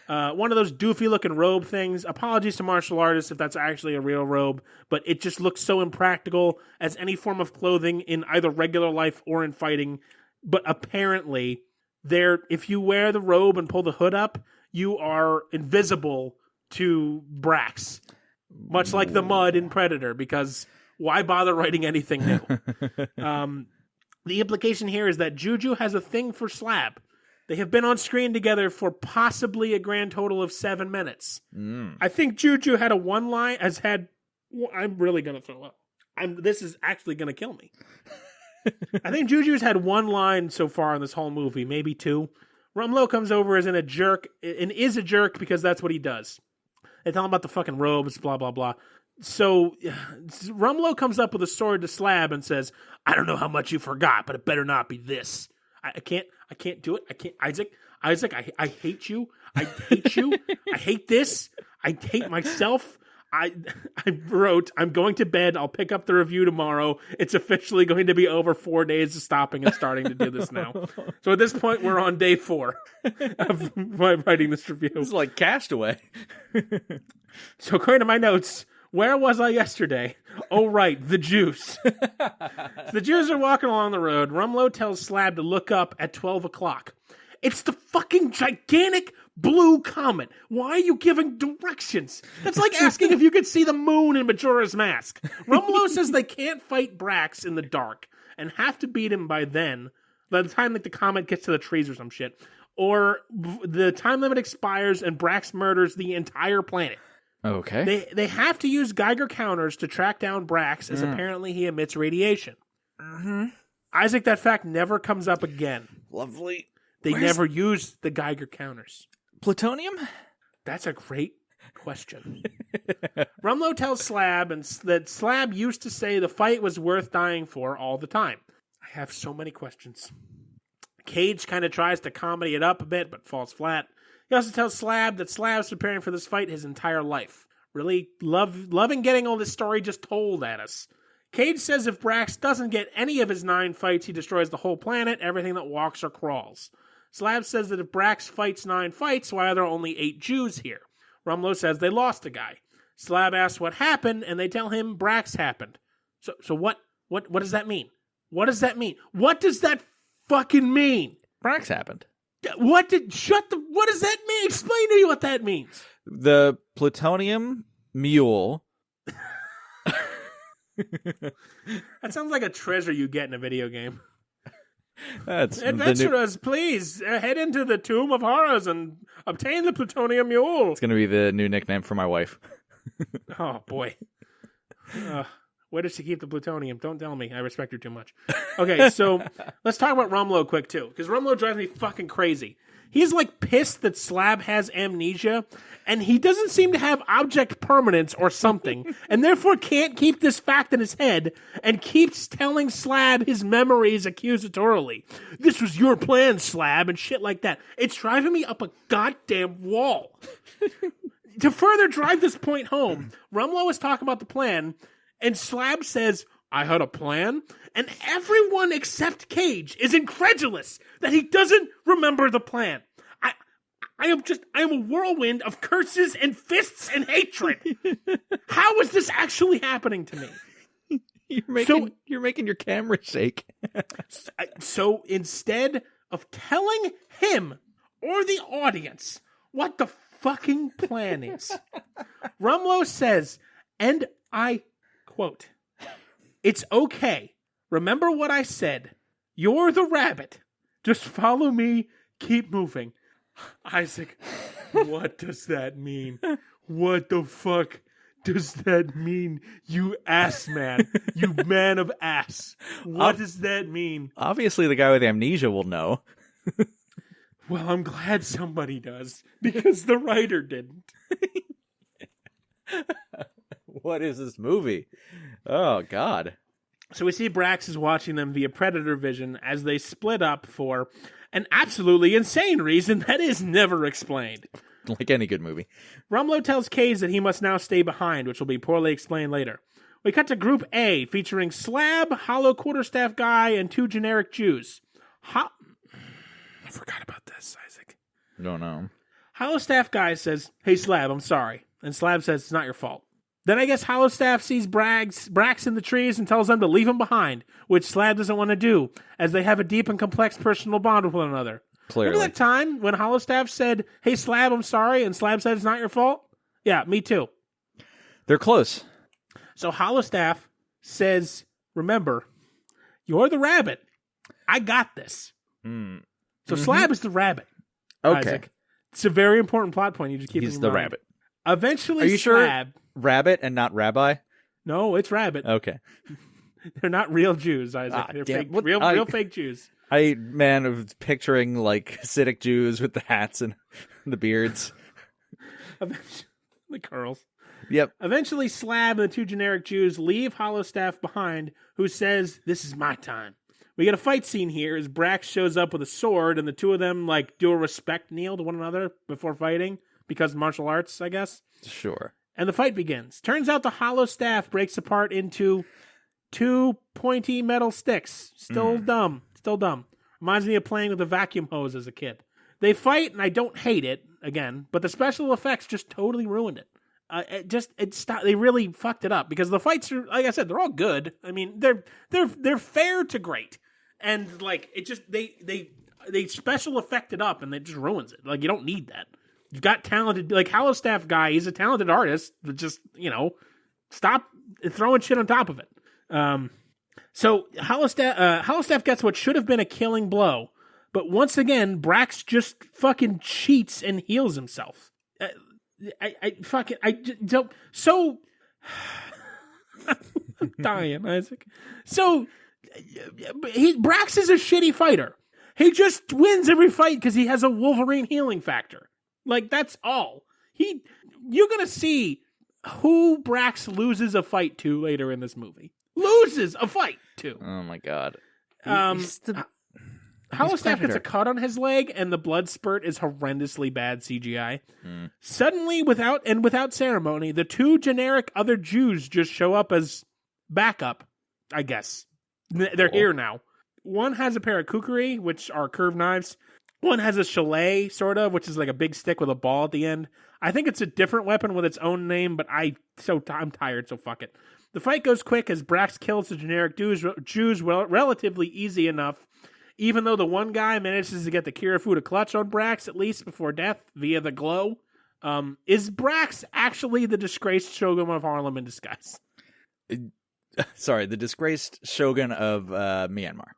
One of those doofy-looking robe things. Apologies to martial artists if that's actually a real robe, but it just looks so impractical as any form of clothing in either regular life or in fighting. But apparently, if you wear the robe and pull the hood up, you are invisible to Brax. Much like the mud in Predator, because why bother writing anything new? The implication here is that Juju has a thing for Slab. They have been on screen together for possibly a grand total of 7 minutes. I think Juju had I'm really going to throw up. This is actually going to kill me. I think Juju's had one line so far in this whole movie, maybe 2. Rumlow comes over as a jerk because that's what he does. They tell him about the fucking robes, blah, blah, blah. So Rumlow comes up with a sword to Slab and says, "I don't know how much you forgot, but it better not be this." I can't do it. I can't. Isaac, I hate you. I hate you. I hate this. I hate myself. I wrote, "I'm going to bed. I'll pick up the review tomorrow. It's officially going to be over 4 days of stopping and starting to do this now." So at this point, we're on day 4 of my writing this review. This is like Castaway. So according to my notes, where was I yesterday? Oh, right, the Jews. So the Jews are walking along the road. Rumlow tells Slab to look up at 12 o'clock. It's the fucking gigantic blue comet. Why are you giving directions? That's like asking if you could see the moon in Majora's Mask. Rumlow says they can't fight Brax in the dark and have to beat him by the time the comet gets to the trees or some shit. Or the time limit expires and Brax murders the entire planet. Okay. They have to use Geiger counters to track down Brax, as apparently he emits radiation. Mm-hmm. Isaac, that fact never comes up again. Lovely. They never use the Geiger counters. Plutonium? That's a great question. Rumlow tells Slab that Slab used to say the fight was worth dying for all the time. I have so many questions. Cage kind of tries to comedy it up a bit, but falls flat. He also tells Slab that Slab's preparing for this fight his entire life. Really loving getting all this story just told at us. Cage says if Brax doesn't get any of his 9 fights, he destroys the whole planet, everything that walks or crawls. Slab says that if Brax fights 9 fights, why are there only 8 Jews here? Rumlow says they lost a guy. Slab asks what happened, and they tell him Brax happened. So what does that mean? What does that mean? What does that fucking mean? Brax happened. What does that mean? Explain to me what that means. The plutonium mule. That sounds like a treasure you get in a video game. That's Adventurers, please head into the Tomb of Horrors and obtain the plutonium mule. It's going to be the new nickname for my wife. Oh, boy. Where does she keep the plutonium? Don't tell me. I respect her too much. Okay, so let's talk about Rumlow quick, too, because Rumlow drives me fucking crazy. He's like pissed that Slab has amnesia, and he doesn't seem to have object permanence or something, and therefore can't keep this fact in his head, and keeps telling Slab his memories accusatorily. This was your plan, Slab, and shit like that. It's driving me up a goddamn wall. To further drive this point home, Rumlow is talking about the plan, and Slab says, I had a plan, and everyone except Cage is incredulous that he doesn't remember the plan. I am a whirlwind of curses and fists and hatred. How is this actually happening to me? You're making your camera shake. So instead of telling him or the audience what the fucking plan is, Rumlow says, and I quote, "It's okay. Remember what I said. You're the rabbit. Just follow me. Keep moving." Isaac, what does that mean? What the fuck does that mean? You ass man. You man of ass. What does that mean? Obviously, the guy with amnesia will know. Well, I'm glad somebody does, because the writer didn't. What is this movie? Oh, God. So we see Brax is watching them via Predator Vision as they split up for an absolutely insane reason that is never explained. Like any good movie. Rumlow tells Cage that he must now stay behind, which will be poorly explained later. We cut to Group A, featuring Slab, Hollow Quarterstaff Guy, and 2 generic Jews. I forgot about this, Isaac. No, no. Hollow Staff Guy says, "Hey, Slab, I'm sorry." And Slab says, "It's not your fault." Then I guess Hollow Staff sees Brax in the trees and tells them to leave him behind, which Slab doesn't want to do, as they have a deep and complex personal bond with one another. Clearly. Remember that time when Hollow Staff said, "Hey, Slab, I'm sorry," and Slab said, "It's not your fault"? Yeah, me too. They're close. So Hollow Staff says, "Remember, you're the rabbit. I got this." So Slab is the rabbit. Okay. Isaac. It's a very important plot point. You just keep He's in the mind. rabbit. Eventually, Are you Slab... sure rabbit and not rabbi? No, it's rabbit. Okay. They're not real Jews, Isaac. They're damn. fake, What- real fake Jews. I was picturing like Hasidic Jews with the hats and the beards. The curls. Yep. Eventually, Slab and the 2 generic Jews leave Hollow Staff behind, who says, "This is my time." We get a fight scene here as Brax shows up with a sword, and the 2 of them do a respect kneel to one another before fighting, because martial arts, I guess. Sure. And the fight begins. Turns out the Hollow Staff breaks apart into 2 pointy metal sticks. Still dumb. Reminds me of playing with a vacuum hose as a kid. They fight, and I don't hate it, again, but the special effects just totally ruined it. They really fucked it up, because the fights are, like I said, they're all good. I mean, they're fair to great. And it just they special effect it up, and it just ruins it. You don't need that. You've got talented, Hollow Staff Guy, he's a talented artist, but just, stop throwing shit on top of it. So Hollow Staff gets what should have been a killing blow, but once again, Brax just fucking cheats and heals himself. I'm dying, Isaac. So, Brax is a shitty fighter. He just wins every fight because he has a Wolverine healing factor. That's all. You're gonna see who Brax loses a fight to later in this movie. Loses a fight to. Oh my God. Hollow Staff gets a cut on his leg, and the blood spurt is horrendously bad CGI. Suddenly, without ceremony, the 2 generic other Jews just show up as backup, I guess. They're here now. One has a pair of kukri, which are curved knives. One has a chalet, sort of, which is like a big stick with a ball at the end. I think it's a different weapon with its own name, but I'm tired, so fuck it. The fight goes quick as Brax kills the generic Jews relatively easy enough, even though the one guy manages to get the Kirifu to clutch on Brax, at least before death, via the glow. Is Brax actually the disgraced Shogun of Harlem in disguise? Sorry, the disgraced Shogun of Myanmar.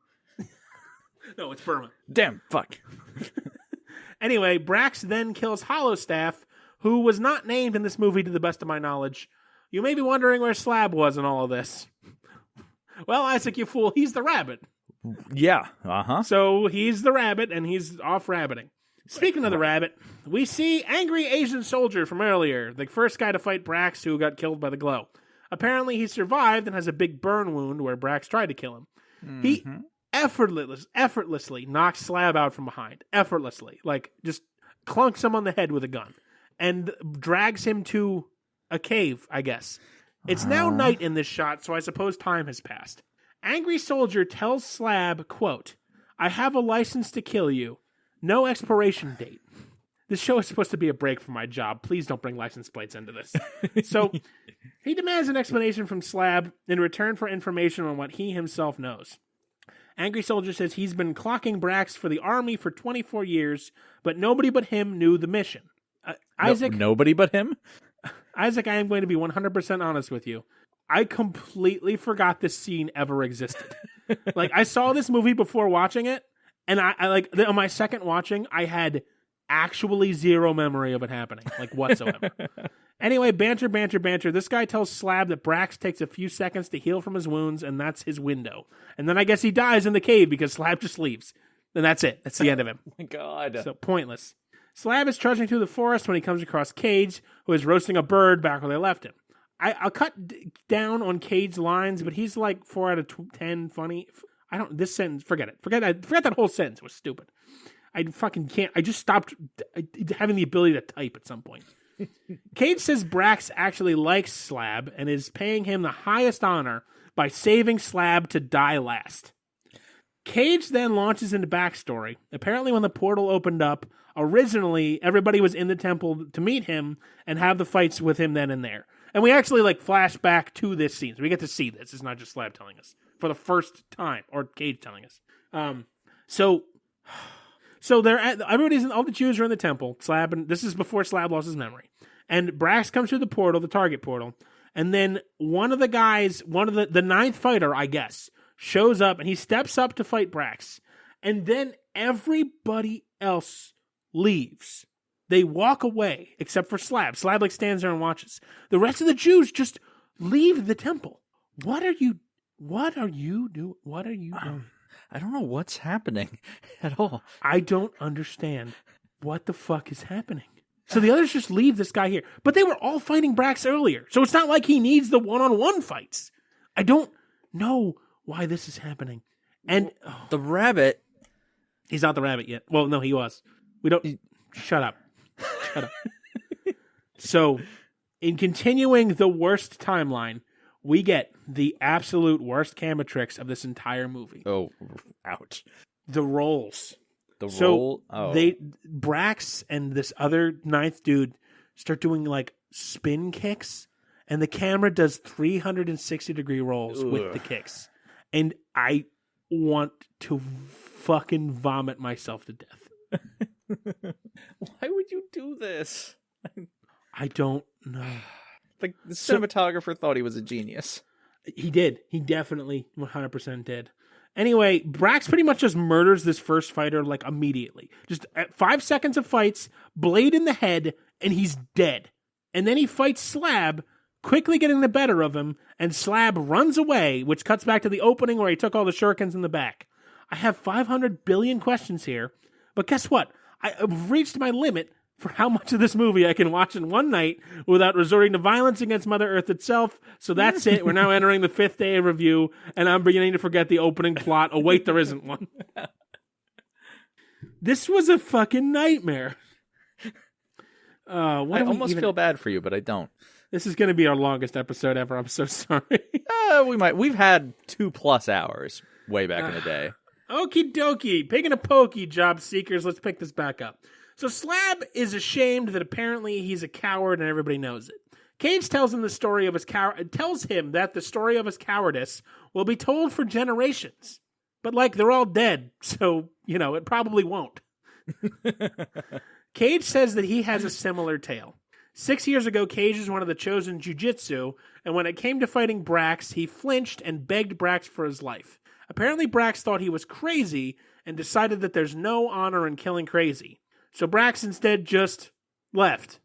No, it's Burma. Damn, fuck. Anyway, Brax then kills Hollow Staff, who was not named in this movie to the best of my knowledge. You may be wondering where Slab was in all of this. Well, Isaac, you fool, he's the rabbit. Yeah, uh-huh. So he's the rabbit, and he's off rabbiting. Speaking of the rabbit, we see angry Asian soldier from earlier, the first guy to fight Brax who got killed by the glow. Apparently he survived and has a big burn wound where Brax tried to kill him. He effortlessly knocks Slab out from behind. Effortlessly. Like, just clunks him on the head with a gun. And drags him to a cave, I guess. It's now night in this shot, so I suppose time has passed. Angry soldier tells Slab, quote, "I have a license to kill you. No expiration date." This show is supposed to be a break from my job. Please don't bring license plates into this. So he demands an explanation from Slab in return for information on what he himself knows. Angry soldier says he's been clocking Brax for the army for 24 years, but nobody but him knew the mission. Isaac, nobody but him? Isaac, I am going to be 100% honest with you. I completely forgot this scene ever existed. Like, I saw this movie before watching it, and I like, on my second watching, I had actually zero memory of it happening, like, whatsoever. Anyway, banter. This guy tells Slab that Brax takes a few seconds to heal from his wounds, and that's his window. And then I guess he dies in the cave because Slab just leaves. And that's it. That's the end of him. Oh my God. So, pointless. Slab is trudging through the forest when he comes across Cage, who is roasting a bird back where they left him. I'll cut down on Cage's lines, but he's like 4 out of 10 funny. This sentence, forget it. Forget that whole sentence. It was stupid. I fucking can't. I just stopped having the ability to type at some point. Cage says Brax actually likes Slab and is paying him the highest honor by saving Slab to die last. Cage then launches into backstory. Apparently when the portal opened up, originally everybody was in the temple to meet him and have the fights with him then and there. And we actually like flash back to this scene. So we get to see this. It's not just Slab telling us for the first time, or Cage telling us. So they're all the Jews are in the temple. Slab, and this is before Slab lost his memory. And Brax comes through the portal, the target portal, and then one of the guys, the ninth fighter, I guess, shows up and he steps up to fight Brax. And then everybody else leaves. They walk away, except for Slab. Slab like stands there and watches. The rest of the Jews just leave the temple. What are you doing? I don't know what's happening at all. I don't understand what the fuck is happening. So the others just leave this guy here. But they were all fighting Brax earlier. So it's not like he needs the one-on-one fights. I don't know why this is happening. And the rabbit. He's not the rabbit yet. Well, no, he was. Shut up. Shut up. So, in continuing the worst timeline, we get the absolute worst camera tricks of this entire movie. Oh, ouch. The rolls. Brax and this other ninth dude start doing like spin kicks, and the camera does 360-degree rolls with the kicks. And I want to fucking vomit myself to death. Why would you do this? I don't know. The cinematographer thought he was a genius. He did. He definitely 100% did. Anyway, Brax pretty much just murders this first fighter like immediately. Just at 5 seconds of fights, blade in the head, and he's dead. And then he fights Slab, quickly getting the better of him, and Slab runs away, which cuts back to the opening where he took all the shurikens in the back. I have 500 billion questions here, but guess what? I've reached my limit for how much of this movie I can watch in one night without resorting to violence against Mother Earth itself. So that's it. We're now entering the 5th day of review, and I'm beginning to forget the opening plot. Oh, wait, there isn't one. This was a fucking nightmare. I almost feel bad for you, but I don't. This is going to be our longest episode ever. I'm so sorry. We might. We've had 2+ hours way back in the day. Okie dokie. Pig and a pokey, job seekers. Let's pick this back up. So Slab is ashamed that apparently he's a coward and everybody knows it. Cage tells him that the story of his cowardice will be told for generations. But like they're all dead, so it probably won't. Cage says that he has a similar tale. 6 years ago, Cage is one of the chosen Jiu Jitsu, and when it came to fighting Brax, he flinched and begged Brax for his life. Apparently Brax thought he was crazy and decided that there's no honor in killing crazy. So Brax instead just left,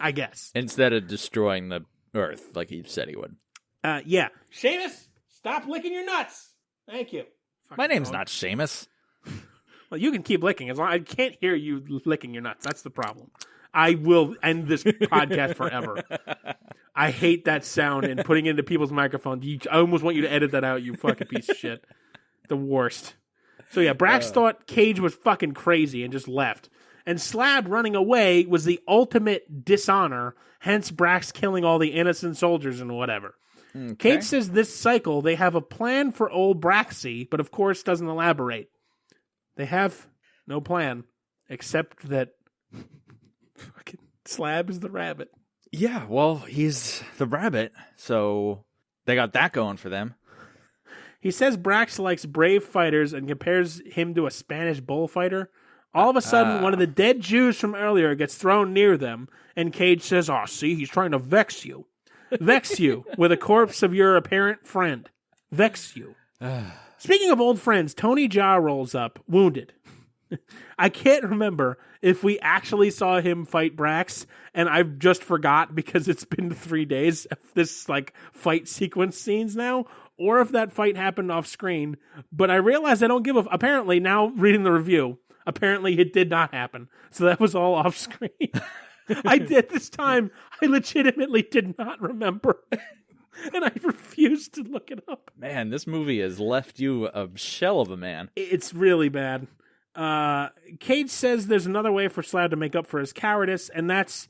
I guess. Instead of destroying the Earth like he said he would. Yeah. Seamus, stop licking your nuts. Thank you. My name's not Seamus. Well, you can keep licking as long. I can't hear you licking your nuts. That's the problem. I will end this podcast forever. I hate that sound and putting it into people's microphones. I almost want you to edit that out, you fucking piece of shit. The worst. So yeah, Brax thought Cage was fucking crazy and just left. And Slab running away was the ultimate dishonor, hence Brax killing all the innocent soldiers and whatever. Okay. Cage says this cycle, they have a plan for old Braxy, but of course doesn't elaborate. They have no plan, except that fucking Slab is the rabbit. Yeah, well, he's the rabbit, so they got that going for them. He says Brax likes brave fighters and compares him to a Spanish bullfighter. All of a sudden, one of the dead Jews from earlier gets thrown near them, and Cage says, "Oh, see, he's trying to vex you. Vex you with a corpse of your apparent friend. Vex you." Speaking of old friends, Tony Jaa rolls up, wounded. I can't remember if we actually saw him fight Brax, and I've just forgot because it's been 3 days of this like fight sequence scenes now, or if that fight happened off screen. But I realized I don't give a... Apparently, now reading the review, apparently it did not happen. So that was all off screen. I did this time. I legitimately did not remember. And I refused to look it up. Man, this movie has left you a shell of a man. It's really bad. Cage says there's another way for Slab to make up for his cowardice, and that's...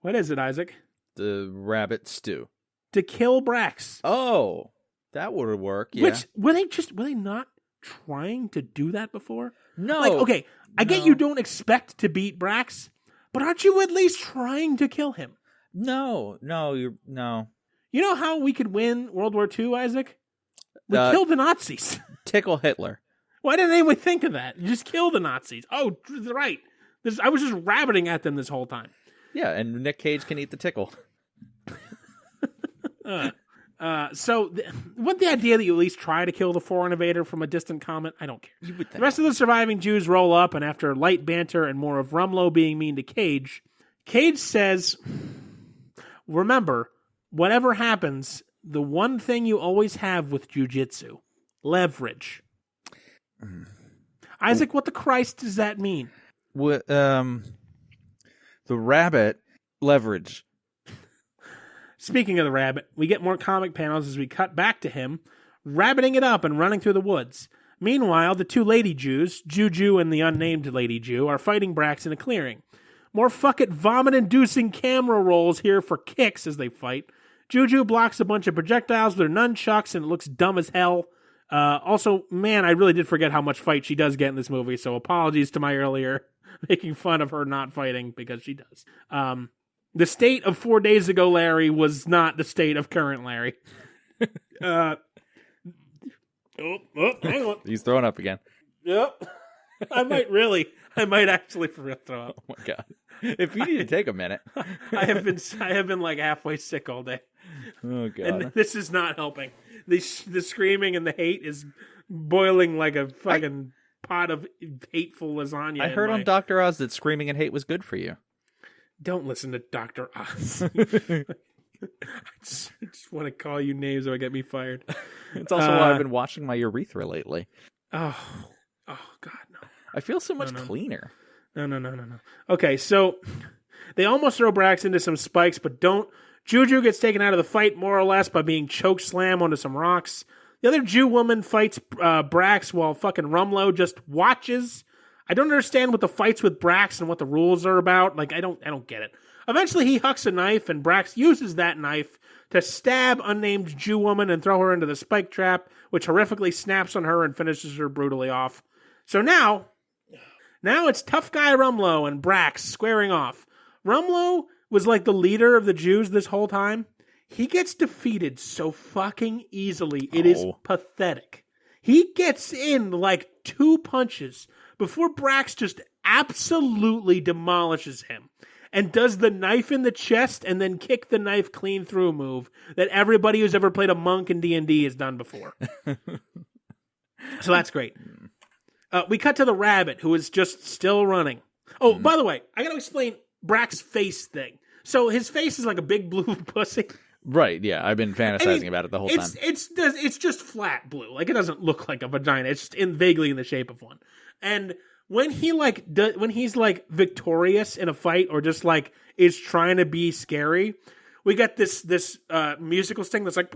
What is it, Isaac? The rabbit stew. To kill Brax. Oh, that would work, yeah. Which, were they not trying to do that before? No. Like, okay, I get you don't expect to beat Brax, but aren't you at least trying to kill him? No. You know how we could win World War II, Isaac? We killed the Nazis. Tickle Hitler. Why didn't anyone think of that? You just kill the Nazis. Oh, right. I was just rabbiting at them this whole time. Yeah, and Nic Cage can eat the tickle. So, what the idea that you at least try to kill the foreign invader from a distant comet? I don't care. You would think. The rest of the surviving Jews roll up, and after light banter and more of Rumlow being mean to Cage, Cage says, "Remember, whatever happens, the one thing you always have with Jiu Jitsu, leverage." Isaac, what the Christ does that mean? What, the rabbit leverage. Speaking of the rabbit, we get more comic panels as we cut back to him, rabbiting it up and running through the woods. Meanwhile, the two lady Jews, Juju and the unnamed lady Jew, are fighting Brax in a clearing. More fucking vomit-inducing camera rolls here for kicks as they fight. Juju blocks a bunch of projectiles with her nunchucks and it looks dumb as hell. Also, man, I really did forget how much fight she does get in this movie, so apologies to my earlier making fun of her not fighting, because she does. The state of 4 days ago Larry was not the state of current Larry. Hang on. He's throwing up again. Yep. I might actually for real throw up. Oh my god. If you need to take a minute. I have been like halfway sick all day. Oh god. And this is not helping. The screaming and the hate is boiling like a fucking pot of hateful lasagna. I heard on Dr. Oz that screaming and hate was good for you. Don't listen to Dr. Oz. I just want to call you names that would get me fired. It's also why I've been washing my urethra lately. Oh God, no. I feel so much cleaner. No. Okay, so they almost throw Brax into some spikes, but don't. Juju gets taken out of the fight, more or less, by being choke slammed onto some rocks. The other Jew woman fights Brax while fucking Rumlow just watches. I don't understand what the fights with Brax and what the rules are about. Like, I don't get it. Eventually, he hucks a knife, and Brax uses that knife to stab unnamed Jew woman and throw her into the spike trap, which horrifically snaps on her and finishes her brutally off. So now it's tough guy Rumlow and Brax squaring off. Rumlow was like the leader of the Jews this whole time. He gets defeated so fucking easily. It is pathetic. He gets in like 2 punches before Brax just absolutely demolishes him and does the knife in the chest and then kick the knife clean through move that everybody who's ever played a monk in D&D has done before. So that's great. We cut to the rabbit, who is just still running. Oh, by the way, I got to explain Brax's face thing. So his face is like a big blue pussy. Right, yeah. I've been fantasizing about it the whole time. It's just flat blue. Like, it doesn't look like a vagina. It's just vaguely in the shape of one. And when he when he's like victorious in a fight or just like is trying to be scary, we got this musical sting that's like,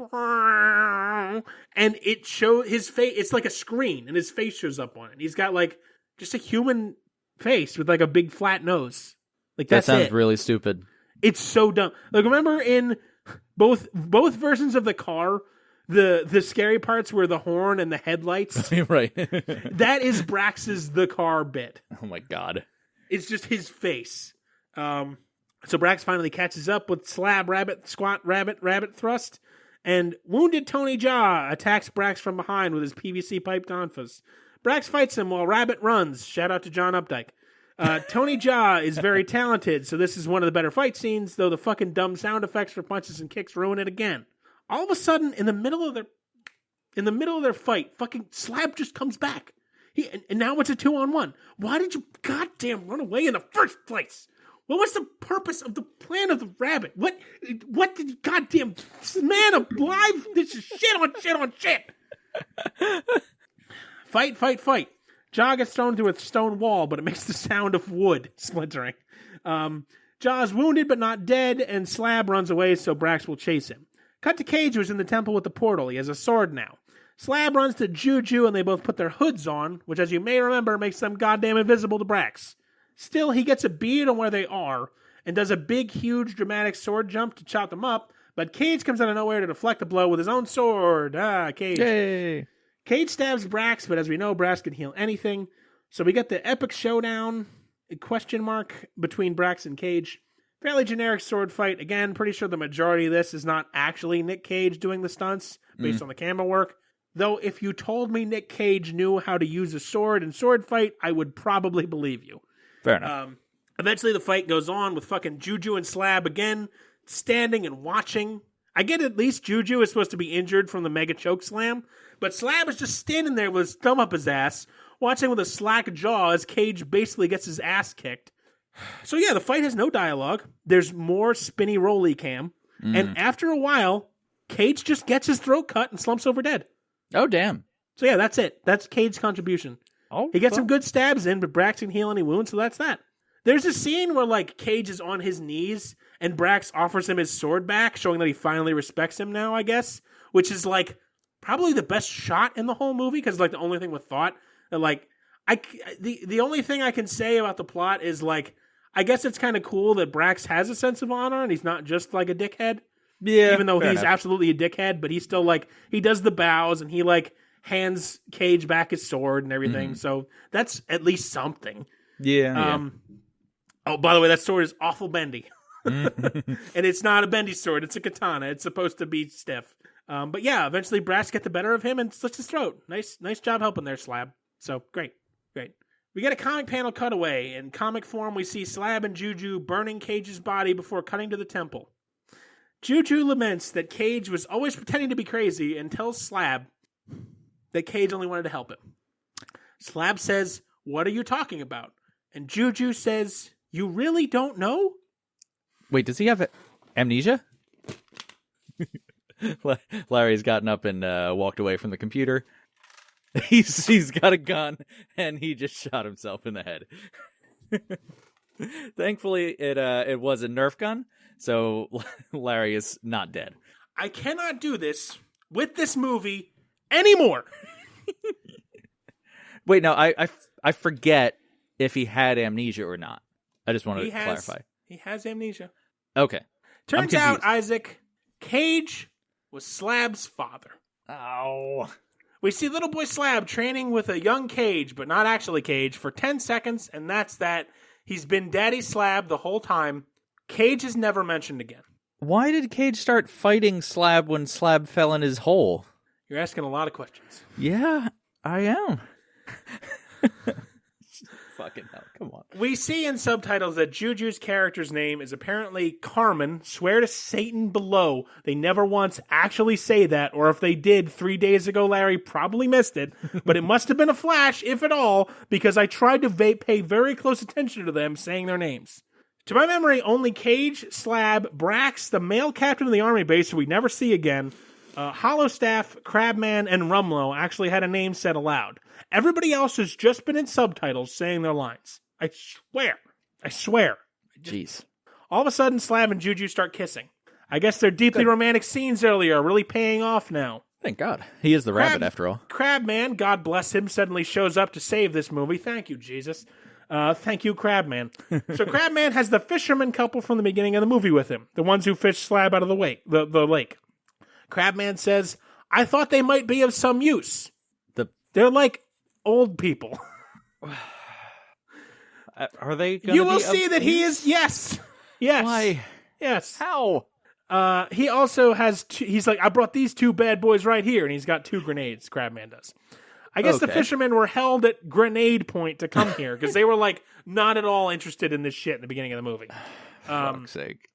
and it shows his face. It's like a screen, and his face shows up on it. He's got like just a human face with like a big flat nose. Like That that's sounds it. really stupid. It's so dumb. Like remember in both versions of the car, the scary parts were the horn and the headlights. Right. That is Brax's the car bit. Oh my god. It's just his face. So Brax finally catches up with Slab Rabbit, Squat Rabbit Thrust, and wounded Tony Jaa attacks Brax from behind with his PVC pipe tonfas. Brax fights him while Rabbit runs. Shout out to John Updike. Tony Jaa is very talented, so this is one of the better fight scenes, though the fucking dumb sound effects for punches and kicks ruin it again. All of a sudden, in the middle of their fight, fucking Slab just comes back. And now it's a 2-on-1. Why did you goddamn run away in the first place? What was the purpose of the plan of the rabbit? What did you goddamn man alive? This is shit on shit on shit. Fight. Jaa gets thrown to a stone wall, but it makes the sound of wood splintering. Jaa's wounded but not dead, and Slab runs away, so Brax will chase him. Cut to Cage, who's in the temple with the portal. He has a sword now. Slab runs to Juju, and they both put their hoods on, which, as you may remember, makes them goddamn invisible to Brax. Still, he gets a bead on where they are, and does a big, huge, dramatic sword jump to chop them up, but Cage comes out of nowhere to deflect the blow with his own sword. Cage. Yay. Cage stabs Brax, but as we know, Brax can heal anything. So we get the epic showdown, between Brax and Cage. Fairly generic sword fight. Again, pretty sure the majority of this is not actually Nic Cage doing the stunts, based on the camera work. Though, if you told me Nic Cage knew how to use a sword in sword fight, I would probably believe you. Fair enough. Eventually the fight goes on with fucking Juju and Slab again, standing and watching. I get at least Juju is supposed to be injured from the mega choke slam, but Slab is just standing there with his thumb up his ass, watching with a slack jaw as Cage basically gets his ass kicked. So yeah, the fight has no dialogue. There's more spinny rolly cam. And after a while, Cage just gets his throat cut and slumps over dead. Oh, damn. So yeah, that's it. That's Cage's contribution. Oh, He gets some good stabs in, but Brax can heal any wounds, so that's that. There's a scene where, like, Cage is on his knees, and Brax offers him his sword back, showing that he finally respects him now, I guess, which is, like, probably the best shot in the whole movie, because, like, the only thing with thought, that, like, the only thing I can say about the plot is, like, I guess it's kind of cool that Brax has a sense of honor, and he's not just, like, a dickhead. Yeah. Even though he's enough. absolutely a dickhead, but he's still, like, he does the bows, and he, like, hands Cage back his sword and everything. So that's at least something. Yeah. Oh, by the way, that sword is awful bendy. And it's not a bendy sword. It's a katana. It's supposed to be stiff. But yeah, eventually Brass gets the better of him and slits his throat. Nice job helping there, Slab. So great. We get a comic panel cutaway. In comic form, we see Slab and Juju burning Cage's body before cutting to the temple. Juju laments that Cage was always pretending to be crazy and tells Slab that Cage only wanted to help him. Slab says, "What are you talking about?" And Juju says, "You really don't know?" Wait, does he have amnesia? Larry's gotten up and walked away from the computer. He's got a gun, and he just shot himself in the head. Thankfully, it was a Nerf gun, so Larry is not dead. I cannot do this with this movie anymore. Wait, no, I forget if he had amnesia or not. I just wanted to clarify. He has amnesia. Okay. Turns out, Isaac, Cage was Slab's father. Oh. We see little boy Slab training with a young Cage, but not actually Cage, for 10 seconds, and that's that. He's been Daddy Slab the whole time. Cage is never mentioned again. Why did Cage start fighting Slab when Slab fell in his hole? You're asking a lot of questions. Yeah, I am. Fucking hell, come on. We see in subtitles that Juju's character's name is apparently Carmen. Swear to Satan below, they never once actually say that, or if they did 3 days ago, Larry probably missed it. But it must have been a flash, if at all, because I tried to pay very close attention to them saying their names. To my memory, only Cage, Slab, Brax, the male captain of the army base who we never see again, Hollowstaff, Crabman, and Rumlow actually had a name said aloud. Everybody else has just been in subtitles saying their lines. I swear. Jeez. All of a sudden, Slab and Juju start kissing. I guess their deeply romantic scenes earlier are really paying off now. Thank God. He is the rabbit, after all. Crabman, God bless him, suddenly shows up to save this movie. Thank you, Jesus. Thank you, Crabman. So Crabman has the fisherman couple from the beginning of the movie with him, the ones who fished Slab out of the lake. Crabman says, I thought they might be of some use. They're like old people. Are they going to You will see that he is, yes. Why? Yes. How? He also has, he's like, I brought these two bad boys right here, and he's got 2 grenades, Crabman does. I guess the fishermen were held at grenade point to come here, because they were like, not at all interested in this shit in the beginning of the movie. Fuck's sake.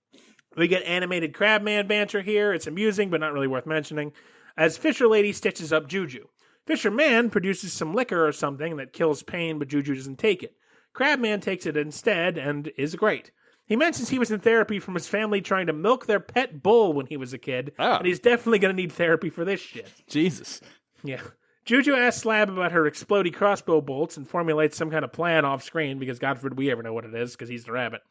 We get animated Crabman banter here. It's amusing, but not really worth mentioning. As Fisher Lady stitches up Juju. Fisherman produces some liquor or something that kills pain, but Juju doesn't take it. Crabman takes it instead and is great. He mentions he was in therapy from his family trying to milk their pet bull when he was a kid, and he's definitely going to need therapy for this shit. Jesus. Yeah. Juju asks Slab about her explodey crossbow bolts and formulates some kind of plan off screen because God forbid we ever know what it is because he's the rabbit.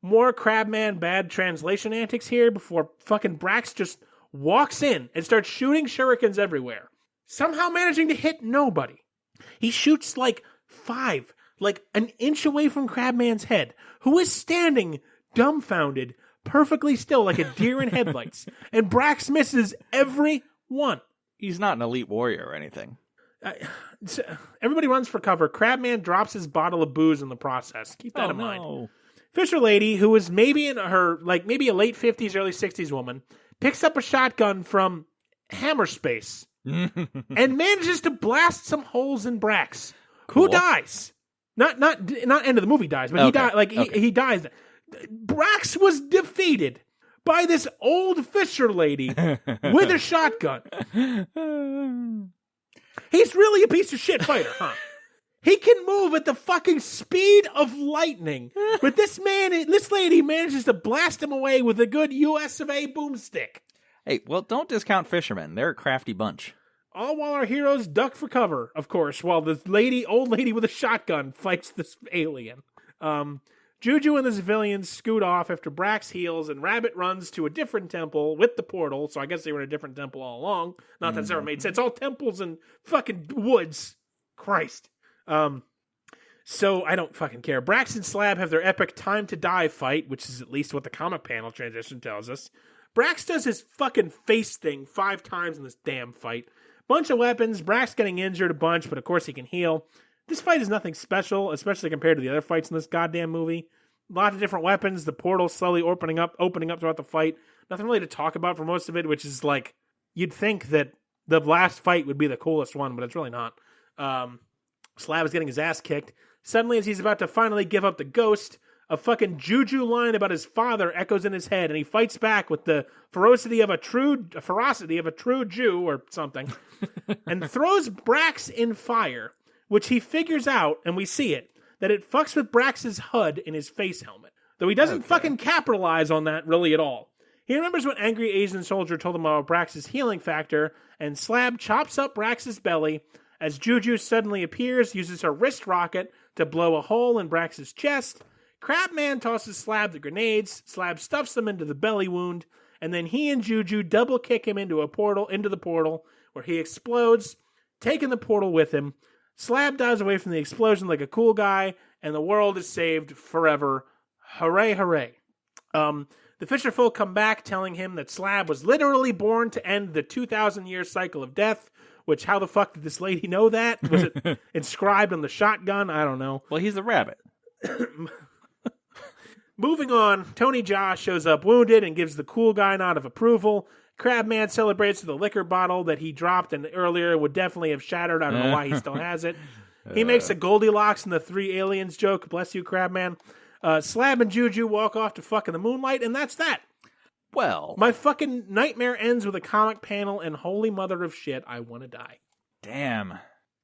More Crabman bad translation antics here before fucking Brax just walks in and starts shooting shurikens everywhere. Somehow managing to hit nobody. He shoots like 5, like an inch away from Crabman's head, who is standing dumbfounded, perfectly still like a deer in headlights. And Brax misses every one. He's not an elite warrior or anything. Everybody runs for cover. Crabman drops his bottle of booze in the process. Keep that in mind. Fisher Lady, who is maybe in her, like maybe a late 50s, early 60s woman, picks up a shotgun from Hammerspace and manages to blast some holes in Brax. Cool. Who dies? Not end of the movie dies, but he died. Like he dies. Brax was defeated by this old Fisher Lady with a shotgun. He's really a piece of shit fighter, huh? He can move at the fucking speed of lightning. But this lady manages to blast him away with a good US of A boomstick. Hey, well, don't discount fishermen. They're a crafty bunch. All while our heroes duck for cover, of course, while this old lady with a shotgun fights this alien. Juju and the civilians scoot off after Brax heals, and Rabbit runs to a different temple with the portal, so I guess they were in a different temple all along. Not that it's ever made sense. All temples and fucking woods. Christ. So I don't fucking care. Brax and Slab have their epic time to die fight, which is at least what the comic panel transition tells us. Brax does his fucking face thing 5 times in this damn fight. Bunch of weapons, Brax getting injured a bunch, but of course he can heal. This fight is nothing special, especially compared to the other fights in this goddamn movie. Lots of different weapons, the portal slowly opening up throughout the fight. Nothing really to talk about for most of it, which is like, you'd think that the last fight would be the coolest one, but it's really not. Slab is getting his ass kicked. Suddenly, as he's about to finally give up the ghost, a fucking Juju line about his father echoes in his head, and he fights back with the ferocity of a true Jew or something, and throws Brax in fire, which he figures out, and we see it, that it fucks with Brax's HUD in his face helmet. Though he doesn't fucking capitalize on that really at all. He remembers what angry Asian soldier told him about Brax's healing factor, and Slab chops up Brax's belly as Juju suddenly appears, uses her wrist rocket to blow a hole in Brax's chest. Crabman tosses Slab the grenades, Slab stuffs them into the belly wound, and then he and Juju double kick him into the portal, where he explodes, taking the portal with him. Slab dives away from the explosion like a cool guy, and the world is saved forever. Hooray, hooray. The Fisher folk come back telling him that Slab was literally born to end the 2,000-year cycle of death, which how the fuck did this lady know that? Was it inscribed on the shotgun? I don't know. Well, he's a rabbit. Moving on, Tony Jaa shows up wounded and gives the cool guy nod of approval. Crabman celebrates with a liquor bottle that he dropped and earlier would definitely have shattered. I don't know why he still has it. He makes a Goldilocks and the 3 aliens joke. Bless you, Crabman. Slab and Juju walk off to fuck in the moonlight, and that's that. Well, my fucking nightmare ends with a comic panel, and holy mother of shit, I want to die. Damn.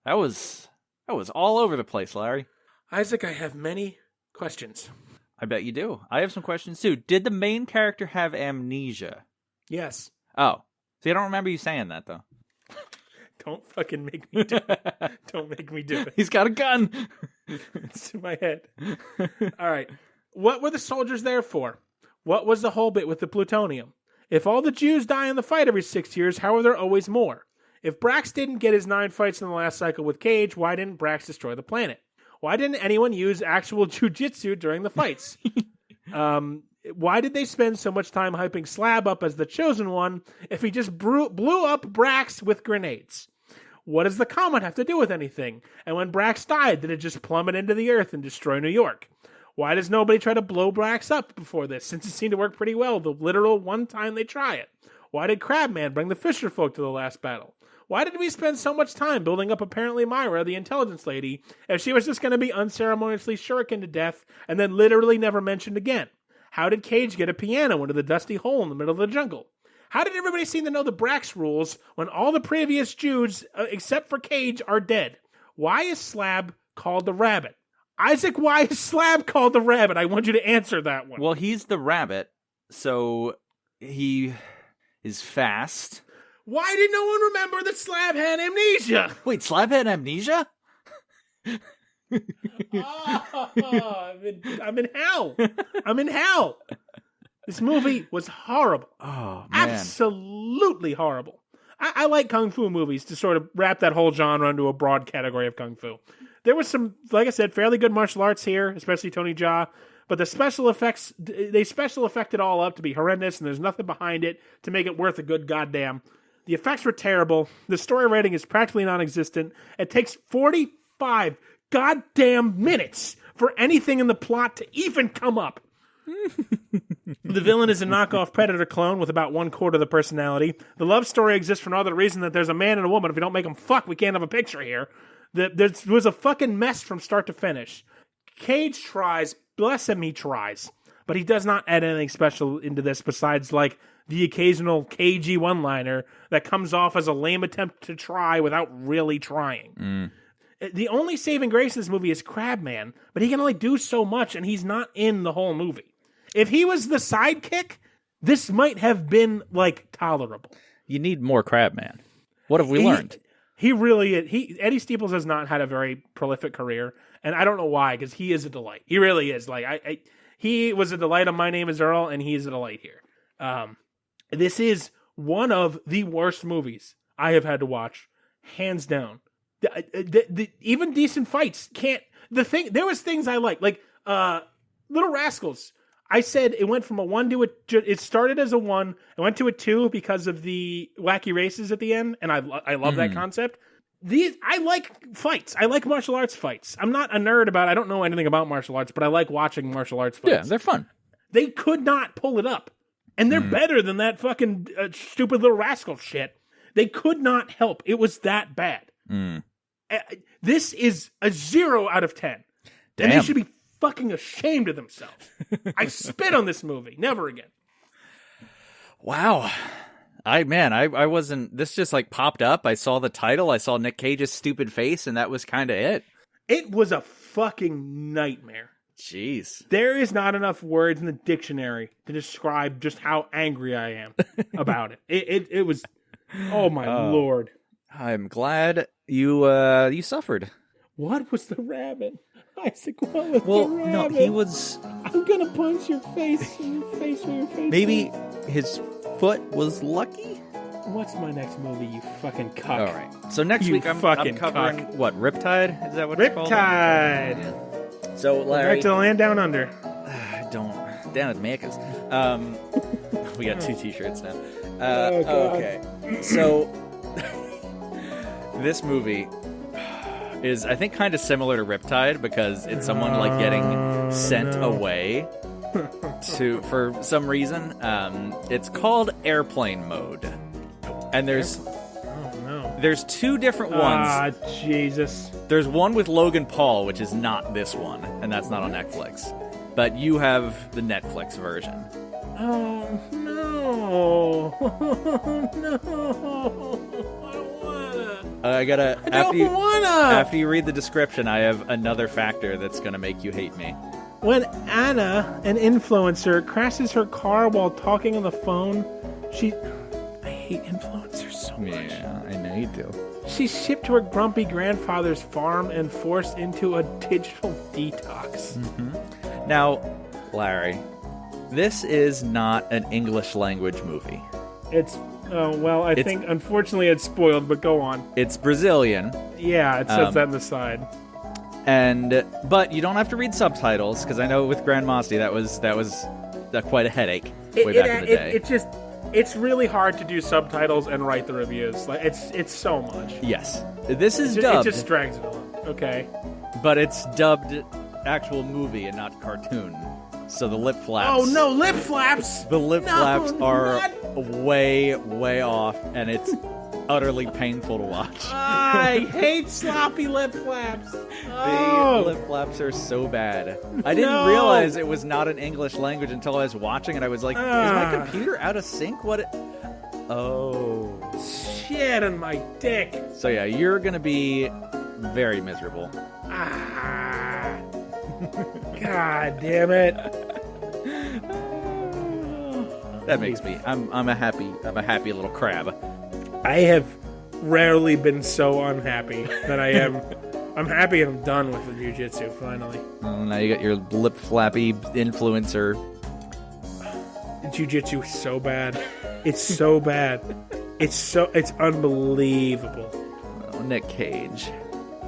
That was all over the place, Larry. Isaac, I have many questions. I bet you do. I have some questions too. Did the main character have amnesia? Yes. Oh. See, I don't remember you saying that, though. Don't fucking make me do it. Don't make me do it. He's got a gun! It's in my head. All right. What were the soldiers there for? What was the whole bit with the plutonium? If all the Jews die in the fight every 6 years, how are there always more? If Brax didn't get his 9 fights in the last cycle with Cage, why didn't Brax destroy the planet? Why didn't anyone use actual Jiu Jitsu during the fights? Why did they spend so much time hyping Slab up as the chosen one if he just blew up Brax with grenades? What does the comet have to do with anything? And when Brax died, did it just plummet into the earth and destroy New York? Why does nobody try to blow Brax up before this, since it seemed to work pretty well the literal one time they try it? Why did Crabman bring the Fisher folk to the last battle? Why did we spend so much time building up apparently Myra, the intelligence lady, if she was just going to be unceremoniously shurikened to death and then literally never mentioned again? How did Cage get a piano into the dusty hole in the middle of the jungle? How did everybody seem to know the Brax rules when all the previous Jews, except for Cage, are dead? Why is Slab called the Rabbit? Isaac, why is Slab called the Rabbit? I want you to answer that one. Well, he's the rabbit, so he is fast. Why did no one remember that Slab had amnesia? Wait, Slab had amnesia? I'm in hell. I'm in hell. This movie was horrible. Oh, man. Absolutely horrible. I like Kung Fu movies to sort of wrap that whole genre into a broad category of Kung Fu. There was some, like I said, fairly good martial arts here, especially Tony Jaa. But the special effects, they special effected all up to be horrendous, and there's nothing behind it to make it worth a good goddamn. The effects were terrible. The story writing is practically non-existent. It takes 45 goddamn minutes for anything in the plot to even come up. The villain is a knockoff Predator clone with about 1/4 of the personality. The love story exists for no other reason that there's a man and a woman. If we don't make them fuck, we can't have a picture here. There was a fucking mess from start to finish. Cage tries, bless him, he tries, but he does not add anything special into this besides like the occasional cagey one-liner that comes off as a lame attempt to try without really trying. The only saving grace in this movie is Crabman, but he can only do so much, and he's not in the whole movie. If he was the sidekick, this might have been, like, tolerable. You need more Crabman. What have we learned? He really is. Eddie Steeples has not had a very prolific career, and I don't know why, because he is a delight. He really is. Like he was a delight on My Name is Earl, and he is a delight here. This is one of the worst movies I have had to watch, hands down. Even decent fights can't. There was things I like Little Rascals. I said it went from a 1 to it started as a 1, it went to a 2 because of the wacky races at the end, and I love that concept. I like fights. I like martial arts fights. I'm not a nerd about. I don't know anything about martial arts, but I like watching martial arts fights. Yeah, they're fun. They could not pull it up, and they're better than that fucking stupid Little Rascal shit. They could not help. It was that bad. This is a 0 out of 10. Damn. And they should be fucking ashamed of themselves. I spit on this movie. Never again. Wow. I wasn't, this just like popped up. I saw the title. I saw Nic Cage's stupid face, and that was kind of it. It was a fucking nightmare. Jeez. There is not enough words in the dictionary to describe just how angry I am about it. It was, oh my Lord. I'm glad you suffered. What was the rabbit? Isaac, what was the rabbit? No, he was... I'm gonna punch your face in your face with your face. Maybe his foot was lucky? What's my next movie, you fucking cuck? All right. So next week I'm covering, cuck. what, Riptide? Is that what it's called? Riptide! Yeah. So, Larry... Back to the land down under. Down at Mac's. We got 2 t-shirts now. Okay. So, this movie is, I think, kind of similar to Riptide because it's someone like getting sent away for some reason. It's called Airplane Mode, and there's 2 different ones. Ah, Jesus. There's one with Logan Paul, which is not this one, and that's not on Netflix. But you have the Netflix version. Oh no! No! I gotta. I don't wanna. After you read the description, I have another factor that's gonna make you hate me. When Anna, an influencer, crashes her car while talking on the phone, I hate influencers so much. Yeah, I know you do. She's shipped to her grumpy grandfather's farm and forced into a digital detox. Now, Larry, this is not an English language movie. It's, I think, unfortunately, it's spoiled, but go on. It's Brazilian. Yeah, it says that on the side. But you don't have to read subtitles, because I know with Grand Mosti that was quite a headache way back in the day. It's really hard to do subtitles and write the reviews. Like it's so much. Yes. This is dubbed. It just drags it along. Okay. But it's dubbed actual movie and not cartoon. So the lip flaps. Oh no, lip flaps! The lip flaps are way, way off, and it's utterly painful to watch. I hate sloppy lip flaps. The lip flaps are so bad. I didn't realize it was not an English language until I was watching it. I was like, is my computer out of sync? Oh. Shit on my dick. So yeah, you're going to be very miserable. God damn it. That makes me. I'm a happy little crab. I have rarely been so unhappy that I am. I'm happy I'm done with the Jiu Jitsu finally. Now you got your lip flappy influencer. Jiu Jitsu is so bad. It's so bad. It's unbelievable. Oh, Nic Cage,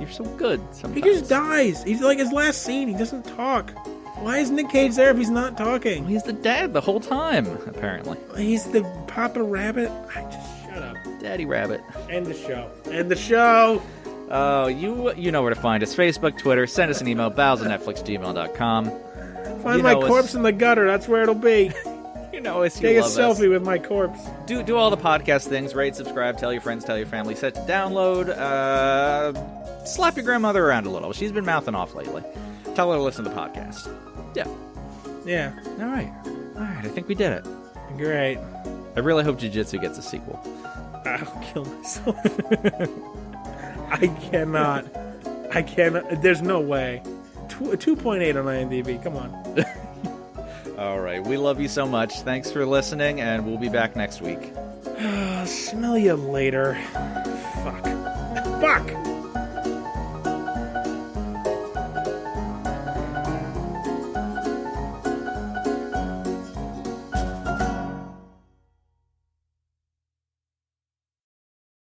you're so good. Sometimes. He just dies. He's like his last scene. He doesn't talk. Why is Nic Cage there if he's not talking? He's the dad the whole time, apparently. He's the Papa Rabbit. Shut up. Daddy Rabbit. End the show. End the show. Oh, you know where to find us. Facebook, Twitter. Send us an email, bowsandnetflix@gmail.com. Find my corpse in the gutter. That's where it'll be. You know us. Take a selfie with my corpse. Do all the podcast things. Rate, subscribe, tell your friends, tell your family. Set to download. Slap your grandmother around a little. She's been mouthing off lately. Tell her to listen to the podcast. Yeah. All right. I think we did it. Great. I really hope Jiu Jitsu gets a sequel. I'll kill myself. I cannot. There's no way. 2.8 on IMDb. Come on. All right. We love you so much. Thanks for listening, and we'll be back next week. Smell you later. Fuck.